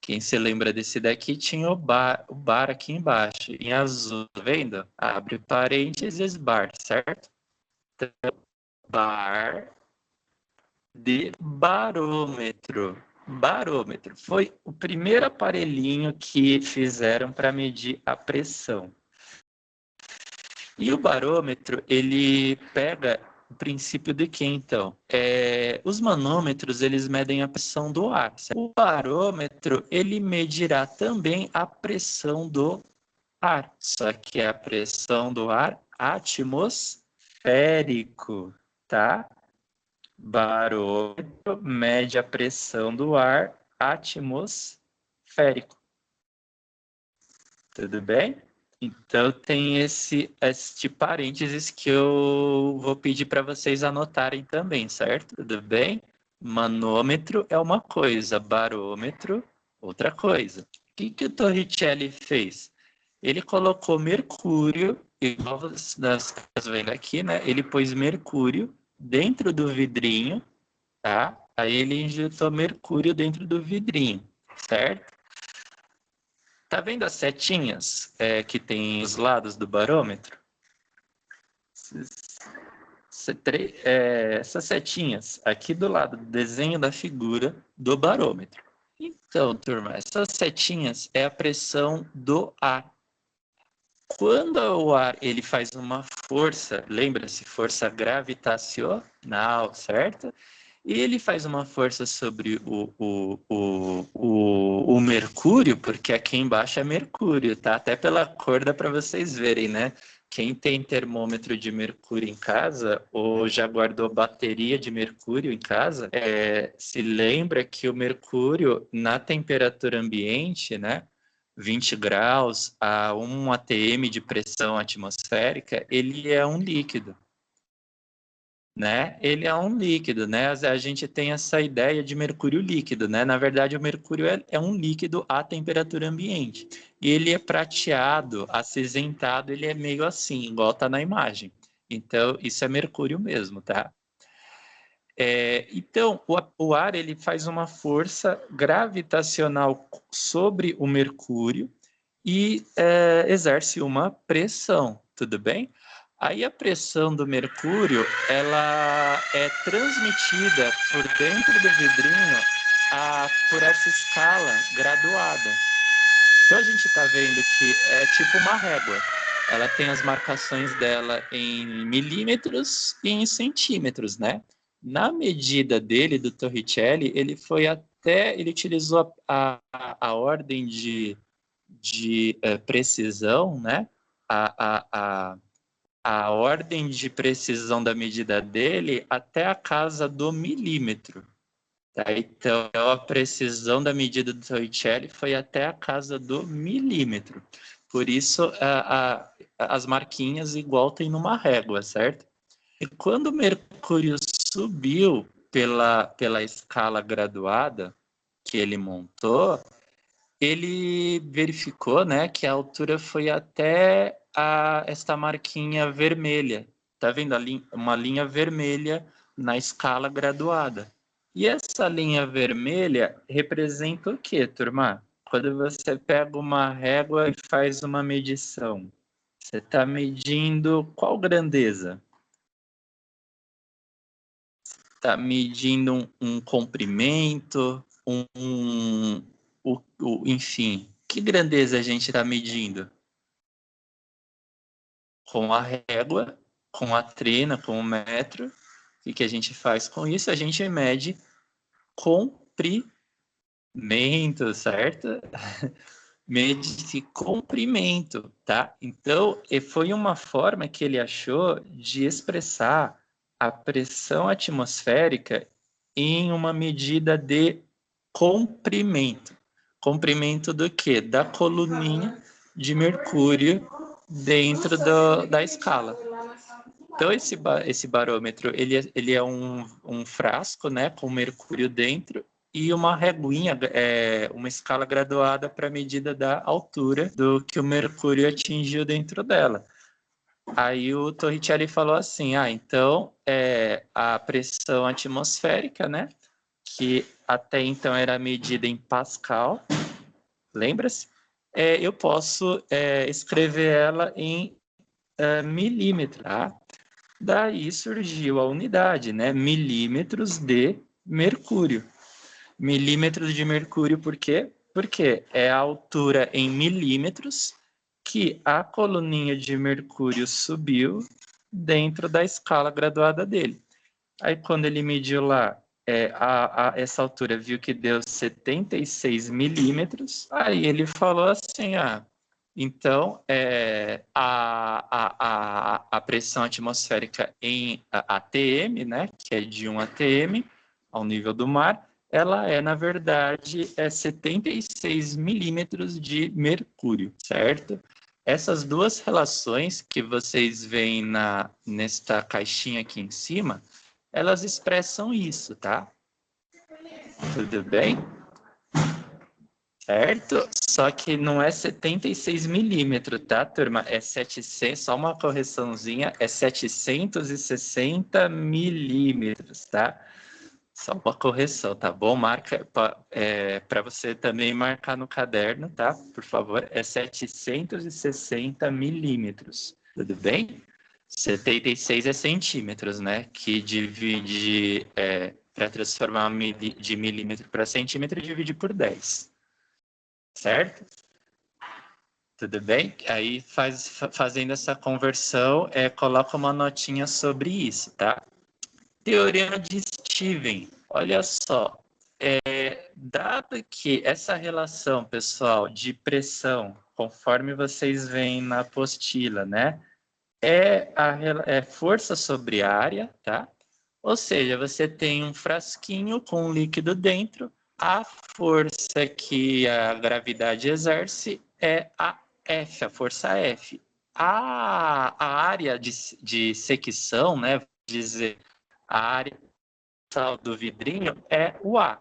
Quem se lembra desse daqui tinha o bar aqui embaixo, em azul, tá vendo? Abre parênteses, bar, certo? Então, bar de barômetro. Barômetro foi o primeiro aparelhinho que fizeram para medir a pressão. E o barômetro, ele pega o princípio de quê, então? Os manômetros, eles medem a pressão do ar. Certo? O barômetro, ele medirá também a pressão do ar. Só que é a pressão do ar atmosférico, tá? Barômetro mede a pressão do ar atmosférico. Tudo bem? Então, tem este parênteses que eu vou pedir para vocês anotarem também, certo? Tudo bem? Manômetro é uma coisa, barômetro, outra coisa. O que o Torricelli fez? Ele colocou mercúrio, igual nós vendo aqui, né? Ele pôs mercúrio dentro do vidrinho, tá? Aí ele injetou mercúrio dentro do vidrinho, certo? Tá vendo as setinhas que tem os lados do barômetro? Essas setinhas aqui do lado do desenho da figura do barômetro. Então, turma, essas setinhas é a pressão do ar. Quando o ar ele faz uma força, lembra-se, força gravitacional, certo? E ele faz uma força sobre o Mercúrio, porque aqui embaixo é Mercúrio, tá? Até pela cor dá para vocês verem, né? Quem tem termômetro de mercúrio em casa, ou já guardou bateria de mercúrio em casa, se lembra que o mercúrio, na temperatura ambiente, né? 20 graus a 1 atm de pressão atmosférica, ele é um líquido, né? Ele é um líquido, né? A gente tem essa ideia de mercúrio líquido, né? Na verdade, o mercúrio é um líquido à temperatura ambiente. Ele é prateado, acinzentado, ele é meio assim, igual tá na imagem. Então, isso é mercúrio mesmo, tá? Então, o ar ele faz uma força gravitacional sobre o mercúrio e exerce uma pressão, tudo bem? Aí a pressão do mercúrio, ela é transmitida por dentro do vidrinho por essa escala graduada. Então a gente está vendo que é tipo uma régua. Ela tem as marcações dela em milímetros e em centímetros, né? Na medida dele, do Torricelli, ele utilizou a ordem de precisão, né? A, a, a ordem de precisão da medida dele até a casa do milímetro. Tá? Então, a precisão da medida do Torricelli foi até a casa do milímetro. Por isso, as marquinhas igual tem numa régua, certo? E quando o mercúrio subiu pela escala graduada que ele montou, ele verificou, né, que a altura foi até esta marquinha vermelha. Tá vendo uma linha vermelha na escala graduada? E essa linha vermelha representa o quê, turma? Quando você pega uma régua e faz uma medição, você está medindo qual grandeza? Está medindo um comprimento, enfim, que grandeza a gente está medindo? Com a régua, com a trina, com o metro. O que a gente faz com isso? A gente mede comprimento, certo? Mede comprimento, tá? Então, foi uma forma que ele achou de expressar a pressão atmosférica em uma medida de comprimento. Comprimento do quê? Da coluninha de mercúrio dentro da escala. Então, esse barômetro, ele é um frasco, né, com mercúrio dentro e uma reguinha, uma escala graduada para a medida da altura do que o mercúrio atingiu dentro dela. Aí o Torricelli falou assim, então a pressão atmosférica, né, que até então era medida em Pascal, lembra-se? Eu posso escrever ela em milímetro, tá? Daí surgiu a unidade, né? Milímetros de mercúrio. Milímetros de mercúrio, por quê? Porque é a altura em milímetros que a coluninha de mercúrio subiu dentro da escala graduada dele. Aí, quando ele mediu lá essa altura, viu que deu 76 milímetros, aí ele falou assim, então, a pressão atmosférica em ATM, né, que é de 1 atm ao nível do mar, ela na verdade, 76 milímetros de mercúrio, certo? Essas duas relações que vocês veem nesta caixinha aqui em cima, elas expressam isso, tá? Tudo bem? Certo? Só que não é 76 milímetros, tá, turma? É 700, só uma correçãozinha, é 760 milímetros, tá? Só uma correção, tá bom? Marca para você também marcar no caderno, tá? Por favor, é 760 milímetros, tudo bem? 76 é centímetros, né? Que divide, para transformar de milímetro para centímetro, divide por 10, certo? Tudo bem? Aí fazendo essa conversão, coloca uma notinha sobre isso, tá? Teorema de Steven, olha só. Dado que essa relação, pessoal, de pressão, conforme vocês veem na apostila, né? É força sobre área, tá? Ou seja, você tem um frasquinho com um líquido dentro, a força que a gravidade exerce é a F, a força F. A área de secção, né, dizer, a área do vidrinho é o A.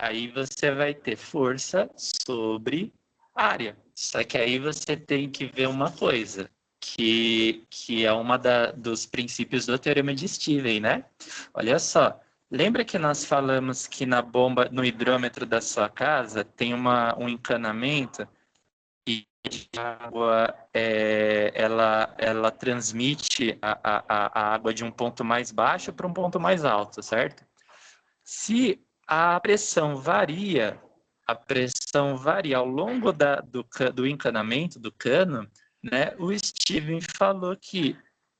Aí você vai ter força sobre área. Só que aí você tem que ver uma coisa, que é uma dos princípios do Teorema de Steven, né? Olha só, lembra que nós falamos que na bomba, no hidrômetro da sua casa, tem um encanamento e a água, ela transmite a água de um ponto mais baixo para um ponto mais alto, certo? Se a pressão varia ao longo do encanamento do cano, né? O Steven falou que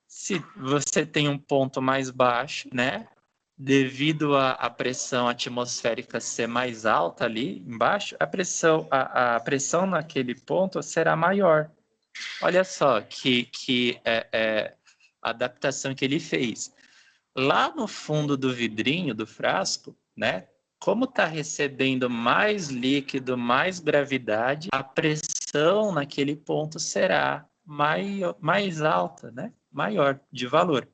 se você tem um ponto mais baixo, né? Devido à pressão atmosférica ser mais alta ali embaixo, a pressão naquele ponto será maior. Olha só que a adaptação que ele fez. Lá no fundo do vidrinho, do frasco, né? Como está recebendo mais líquido, mais gravidade, a pressão naquele ponto será mais alta, né? Maior de valor.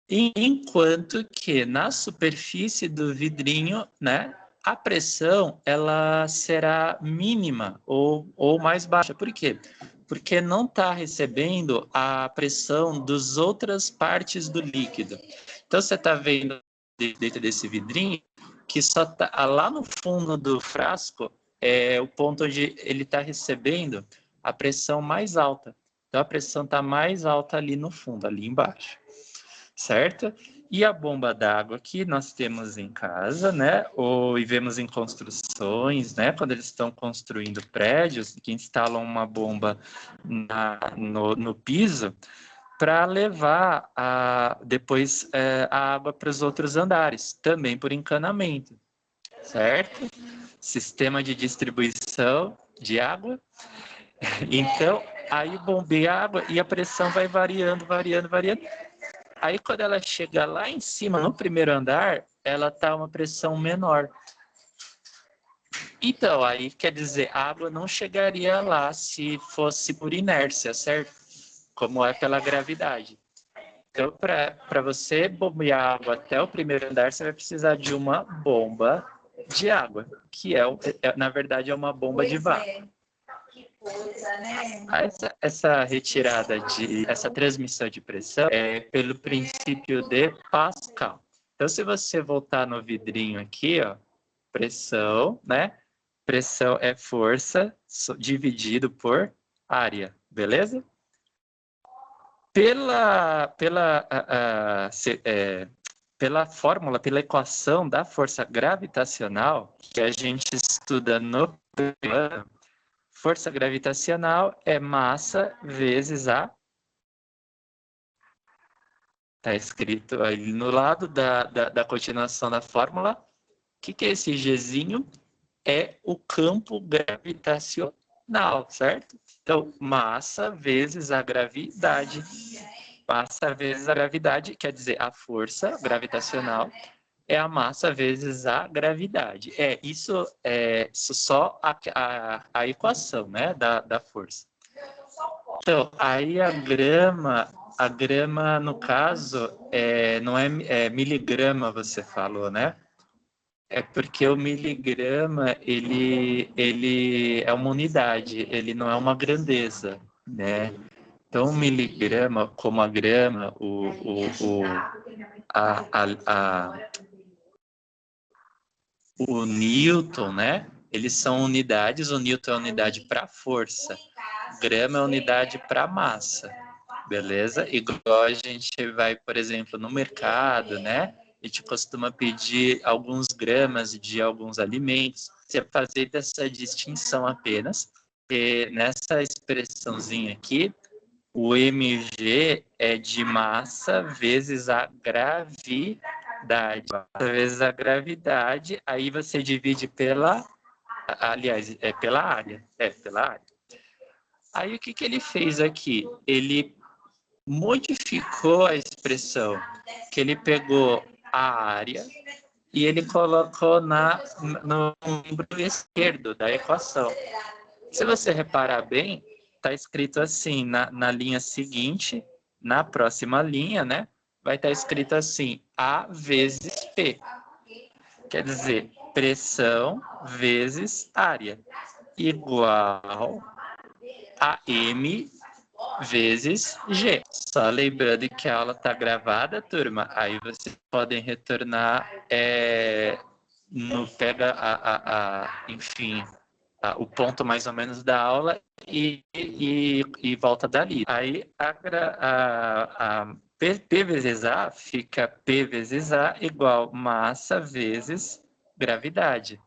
Enquanto que na superfície do vidrinho, né? A pressão ela será mínima ou mais baixa. Por quê? Porque não está recebendo a pressão das outras partes do líquido. Então, você está vendo dentro desse vidrinho que só tá lá no fundo do frasco é o ponto onde ele está recebendo a pressão mais alta. Então, a pressão está mais alta ali no fundo, ali embaixo, certo? E a bomba d'água que nós temos em casa, né? Ou vemos em construções, né? Quando eles estão construindo prédios, que instalam uma bomba no piso, para levar depois a água para os outros andares, também por encanamento, certo? Sistema de distribuição de água. Então, aí bombeia a água e a pressão vai variando. Aí, quando ela chega lá em cima, no primeiro andar, ela está uma pressão menor. Então, aí quer dizer, a água não chegaria lá se fosse por inércia, certo? Como é pela gravidade. Então, para você bombear água até o primeiro andar, você vai precisar de uma bomba de água, que na verdade, é uma bomba de vácuo. Que coisa, né? Essa retirada essa transmissão de pressão é pelo princípio de Pascal. Então, se você voltar no vidrinho aqui, ó, pressão, né? Pressão é força dividido por área, beleza? Pela fórmula, pela equação da força gravitacional que a gente estuda no plano, força gravitacional é massa vezes a... Está escrito ali no lado da continuação da fórmula. O que é esse Gzinho? É o campo gravitacional, certo? Então, massa vezes a gravidade. Massa vezes a gravidade, quer dizer, a força gravitacional é a massa vezes a gravidade. Isso é só a equação, né, da força. Então, aí a grama, no caso, não é miligrama, você falou, né? É porque o miligrama, ele é uma unidade, ele não é uma grandeza, né? Então, o miligrama, como a grama, o Newton, né? Eles são unidades, o Newton é unidade para força, grama é unidade para massa, beleza? Igual a gente vai, por exemplo, no mercado, né? A gente costuma pedir alguns gramas de alguns alimentos, você fazer dessa distinção apenas, nessa expressãozinha aqui, o mg é de massa vezes a gravidade. Vezes a gravidade, aí você divide pela... Aliás, é pela área. É, pela área. Aí o que, que ele fez aqui? Ele modificou a expressão, que ele pegou a área e ele colocou no membro esquerdo da equação. Se você reparar bem, está escrito assim, na linha seguinte, na próxima linha, né? Vai estar escrito assim, A vezes P. Quer dizer, pressão vezes área, igual a M vezes G. Só lembrando que a aula está gravada, turma, aí vocês podem retornar, enfim, o ponto mais ou menos da aula e volta dali. Aí a P vezes A fica P vezes A igual massa vezes gravidade.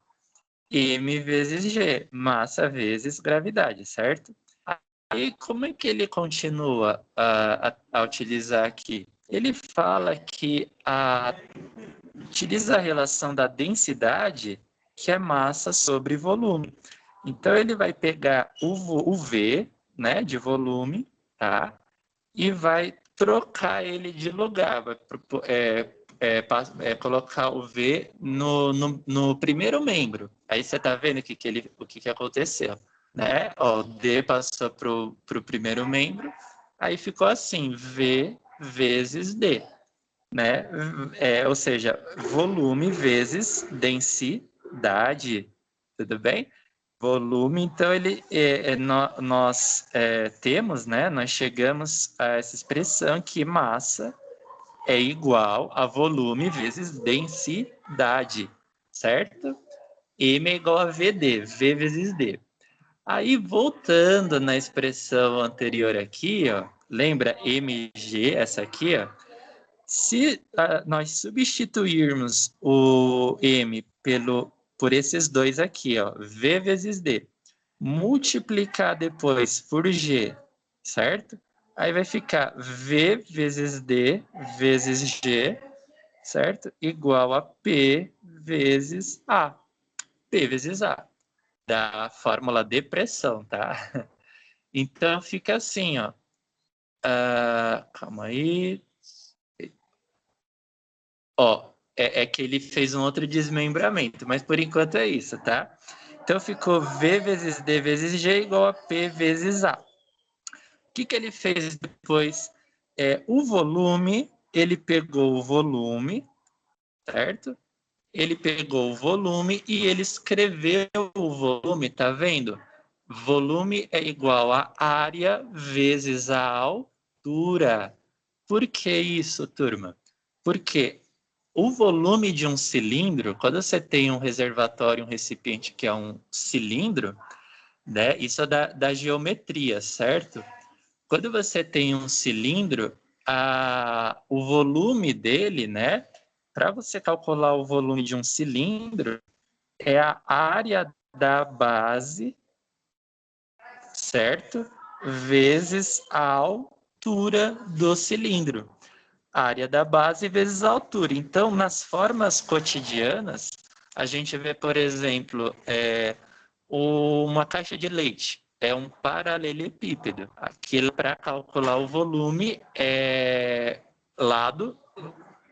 M vezes G, massa vezes gravidade, certo? E como é que ele continua a utilizar aqui? Ele fala que utiliza a relação da densidade, que é massa sobre volume. Então, ele vai pegar o V, né, de volume, tá? E vai trocar ele de lugar, vai colocar o V no primeiro membro. Aí você está vendo o que aconteceu, né? Ó, o D passou para o primeiro membro, aí ficou assim, V vezes D, né? Ou seja, volume vezes densidade, tudo bem? Volume, então nós temos, né? Nós chegamos a essa expressão que massa é igual a volume vezes densidade, certo? M é igual a VD, V vezes D. Aí, voltando na expressão anterior aqui, ó, lembra mg, essa aqui, ó? Se nós substituirmos o m por esses dois aqui, ó, V vezes D, multiplicar depois por G, certo? Aí vai ficar V vezes D vezes G, certo? Igual a P vezes A. P vezes A, da fórmula de pressão, tá? Então fica assim, ó. Calma aí. Ó, é que ele fez um outro desmembramento, mas por enquanto é isso, tá? Então ficou V vezes D vezes G igual a P vezes A. O que ele fez depois? O volume, ele pegou o volume, certo? Ele pegou o volume e ele escreveu o volume, tá vendo? Volume é igual a área vezes a altura. Por que isso, turma? Porque o volume de um cilindro, quando você tem um reservatório, um recipiente que é um cilindro, né? Isso é da geometria, certo? Quando você tem um cilindro, o volume dele, né? Para você calcular o volume de um cilindro, é a área da base, certo? Vezes a altura do cilindro. Área da base vezes a altura. Então, nas formas cotidianas, a gente vê, por exemplo, uma caixa de leite. É um paralelepípedo. Aquilo para calcular o volume é lado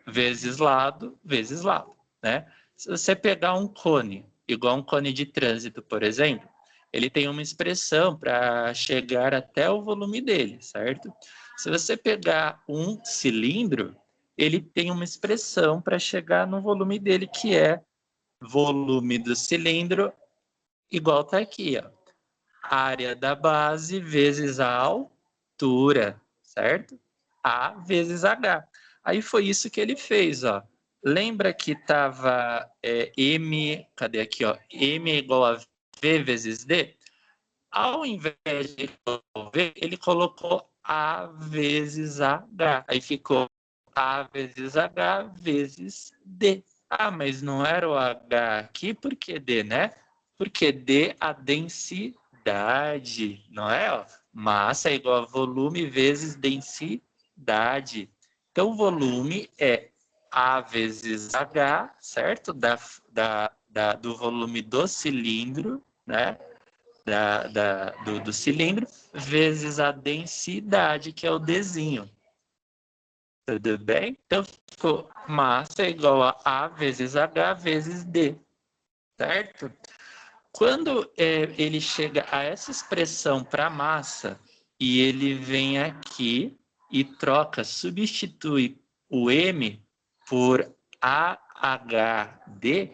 vezes lado vezes lado, né? Se você pegar um cone, igual um cone de trânsito, por exemplo, ele tem uma expressão para chegar até o volume dele, certo? Se você pegar um cilindro, ele tem uma expressão para chegar no volume dele, que é volume do cilindro igual está aqui, ó. Área da base vezes a altura, certo? A vezes H. Aí foi isso que ele fez, ó. Lembra que estava M, cadê aqui, ó? M é igual a V vezes D? Ao invés de V, ele colocou A vezes H. Aí ficou A vezes H vezes D. Ah, mas não era o H aqui, por que D, né? Porque D, a densidade. gravidade, não é? Ó, massa é igual a volume vezes densidade. Então, volume é A vezes H, certo? Do volume do cilindro, né? Do cilindro, vezes a densidade, que é o Dzinho. Tudo bem? Então, ficou massa é igual a A vezes H vezes D, certo? Quando ele chega a essa expressão para massa, e ele vem aqui e troca, substitui o M por AHD,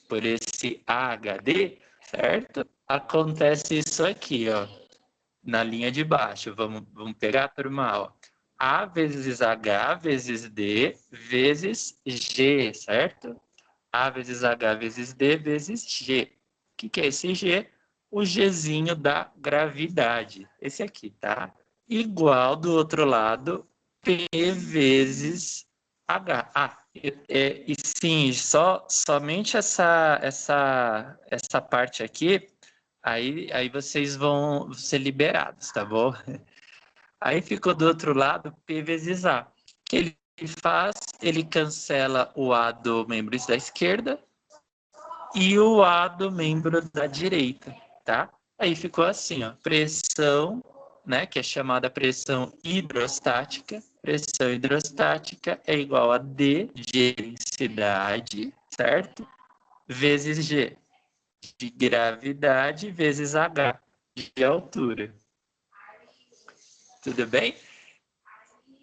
por esse AHD, certo? Acontece isso aqui, ó, na linha de baixo. Vamos pegar, turma, ó. A vezes H vezes D vezes G, certo? A vezes H vezes D vezes G. O que é esse G? O Gzinho da gravidade. Esse aqui, tá? Igual do outro lado, P vezes H. E sim, somente essa parte aqui, aí vocês vão ser liberados, tá bom? Aí ficou do outro lado P vezes A. O que ele faz? Ele cancela o A do membro da esquerda e o A do membro da direita, tá? Aí ficou assim, ó, pressão, né, que é chamada pressão hidrostática. Pressão hidrostática é igual a D de densidade, certo? Vezes G de gravidade vezes H de altura. Tudo bem?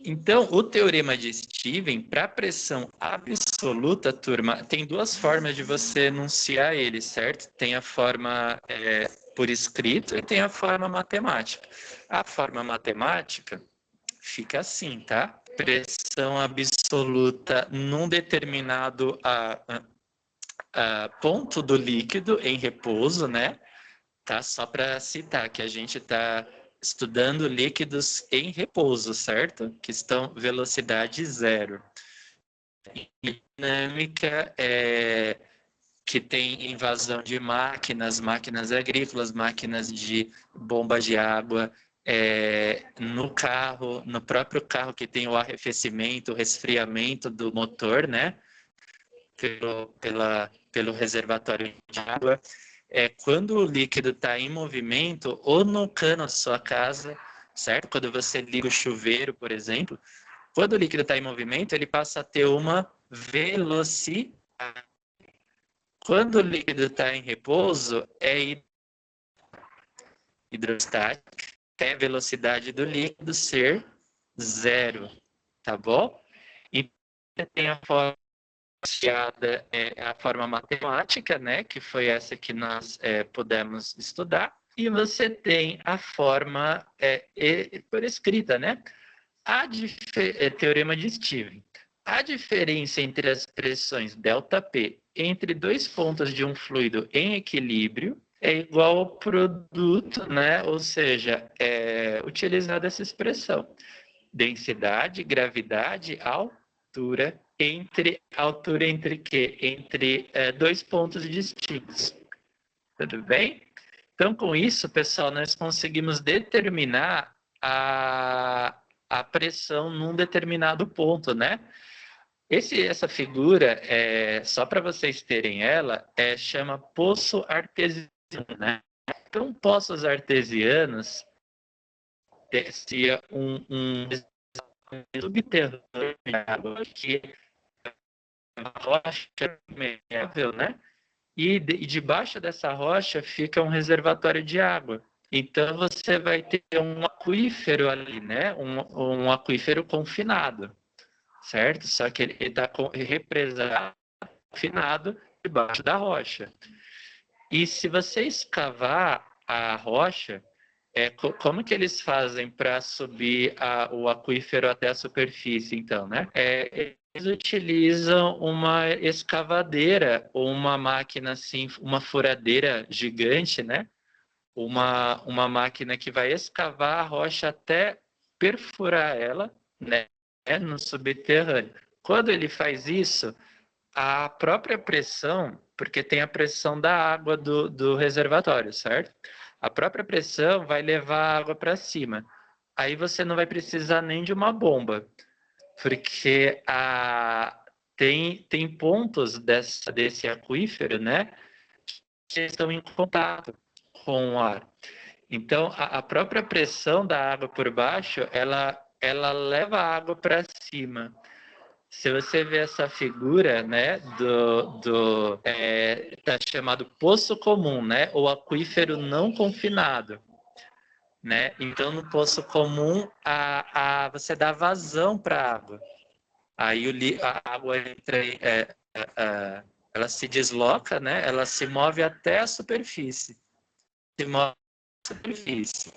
Então, o teorema de Stevens, para pressão absoluta, turma, tem duas formas de você enunciar ele, certo? Tem a forma por escrito e tem a forma matemática. A forma matemática fica assim, tá? Pressão absoluta num determinado ponto do líquido em repouso, né? Tá? Só para citar que a gente está estudando líquidos em repouso, certo? Que estão velocidade zero. Dinâmica que tem invasão de máquinas agrícolas, máquinas de bomba de água, no carro, no próprio carro que tem o arrefecimento, o resfriamento do motor, né? Pelo reservatório de água. Quando o líquido está em movimento, ou no cano da sua casa, certo? Quando você liga o chuveiro, por exemplo, quando o líquido está em movimento, ele passa a ter uma velocidade. Quando o líquido está em repouso, é hidrostática, é a velocidade do líquido ser zero, tá bom? E tem a forma associada à forma matemática, né, que foi essa que nós pudemos estudar, e você tem a forma por escrita, né? Teorema de Stevens. A diferença entre as pressões ΔP entre dois pontos de um fluido em equilíbrio é igual ao produto, né? Ou seja, utilizada essa expressão. Densidade, gravidade, altura. Altura entre quê? Entre dois pontos distintos. Tudo bem? Então, com isso, pessoal, nós conseguimos determinar a pressão num determinado ponto, né? Essa figura, só para vocês terem ela, chama poço artesiano, né? Então, poços artesianos seria um subterrâneo de água que uma rocha permeável, né? E debaixo dessa rocha fica um reservatório de água. Então você vai ter um aquífero ali, né? Um aquífero confinado, certo? Só que ele está represado, confinado debaixo da rocha. E se você escavar a rocha, como que eles fazem para subir o aquífero até a superfície, então, né? Eles utilizam uma escavadeira ou uma máquina assim, uma furadeira gigante, né? Uma máquina que vai escavar a rocha até perfurar ela, né? No subterrâneo. Quando ele faz isso, a própria pressão, porque tem a pressão da água do reservatório, certo? A própria pressão vai levar a água para cima. Aí você não vai precisar nem de uma bomba, porque tem pontos desse aquífero, né, que estão em contato com o ar. Então, a própria pressão da água por baixo, ela leva a água para cima. Se você ver essa figura, né, tá chamado poço comum, né, ou aquífero não confinado, né? Então, no poço comum, você dá vazão para a água. Aí a água entra, ela se desloca, né? Ela se move até a superfície. Se move até a superfície.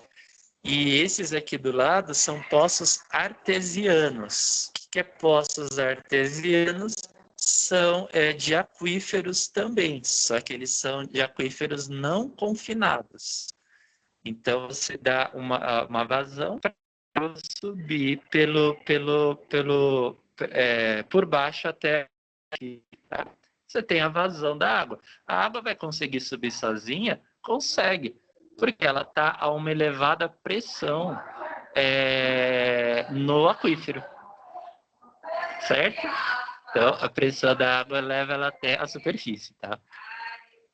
E esses aqui do lado são poços artesianos. O que é poços artesianos? São de aquíferos também, só que eles são de aquíferos não confinados. Então você dá uma vazão para subir por baixo até aqui, tá? Você tem a vazão da água. A água vai conseguir subir sozinha? Consegue, porque ela está a uma elevada pressão no aquífero, certo? Então, a pressão da água leva ela até a superfície, tá?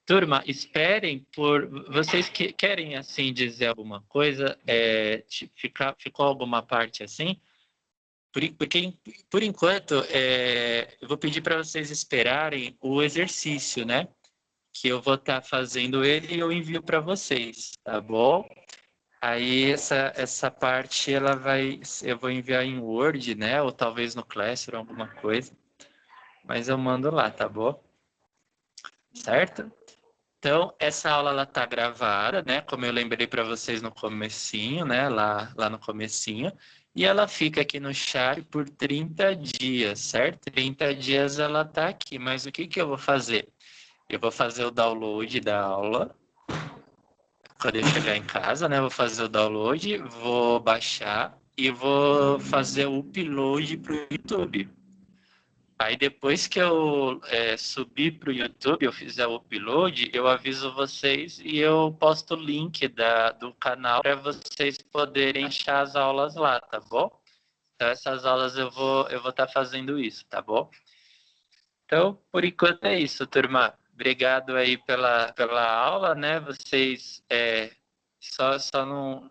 Turma, esperem por... Vocês querem, assim, dizer alguma coisa? Ficou alguma parte assim? Porque, por enquanto, eu vou pedir para vocês esperarem o exercício, né? Que eu vou estar fazendo ele e eu envio para vocês, tá bom? Aí essa parte eu vou enviar em Word, né? Ou talvez no Classroom, alguma coisa. Mas eu mando lá, tá bom? Certo? Então, essa aula ela tá gravada, né? Como eu lembrei para vocês no comecinho, né? Lá no comecinho. E ela fica aqui no chat por 30 dias, certo? 30 dias ela tá aqui. Mas o que eu vou fazer? Eu vou fazer o download da aula. Quando eu chegar em casa, né? Vou fazer o download, vou baixar e vou fazer o upload para o YouTube. Aí depois que eu subir para o YouTube, eu fizer o upload, eu aviso vocês e eu posto o link do canal para vocês poderem achar as aulas lá, tá bom? Então essas aulas eu vou estar fazendo isso, tá bom? Então, por enquanto é isso, turma. Obrigado aí pela aula, né? Vocês só não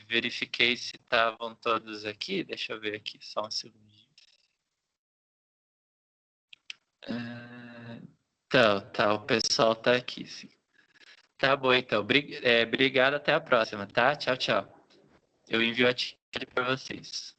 verifiquei se estavam todos aqui. Deixa eu ver aqui, só um segundo. Tá, o pessoal tá aqui, sim. Tá bom, então. Obrigado, até a próxima, tá? Tchau, tchau. Eu envio a atividade para vocês.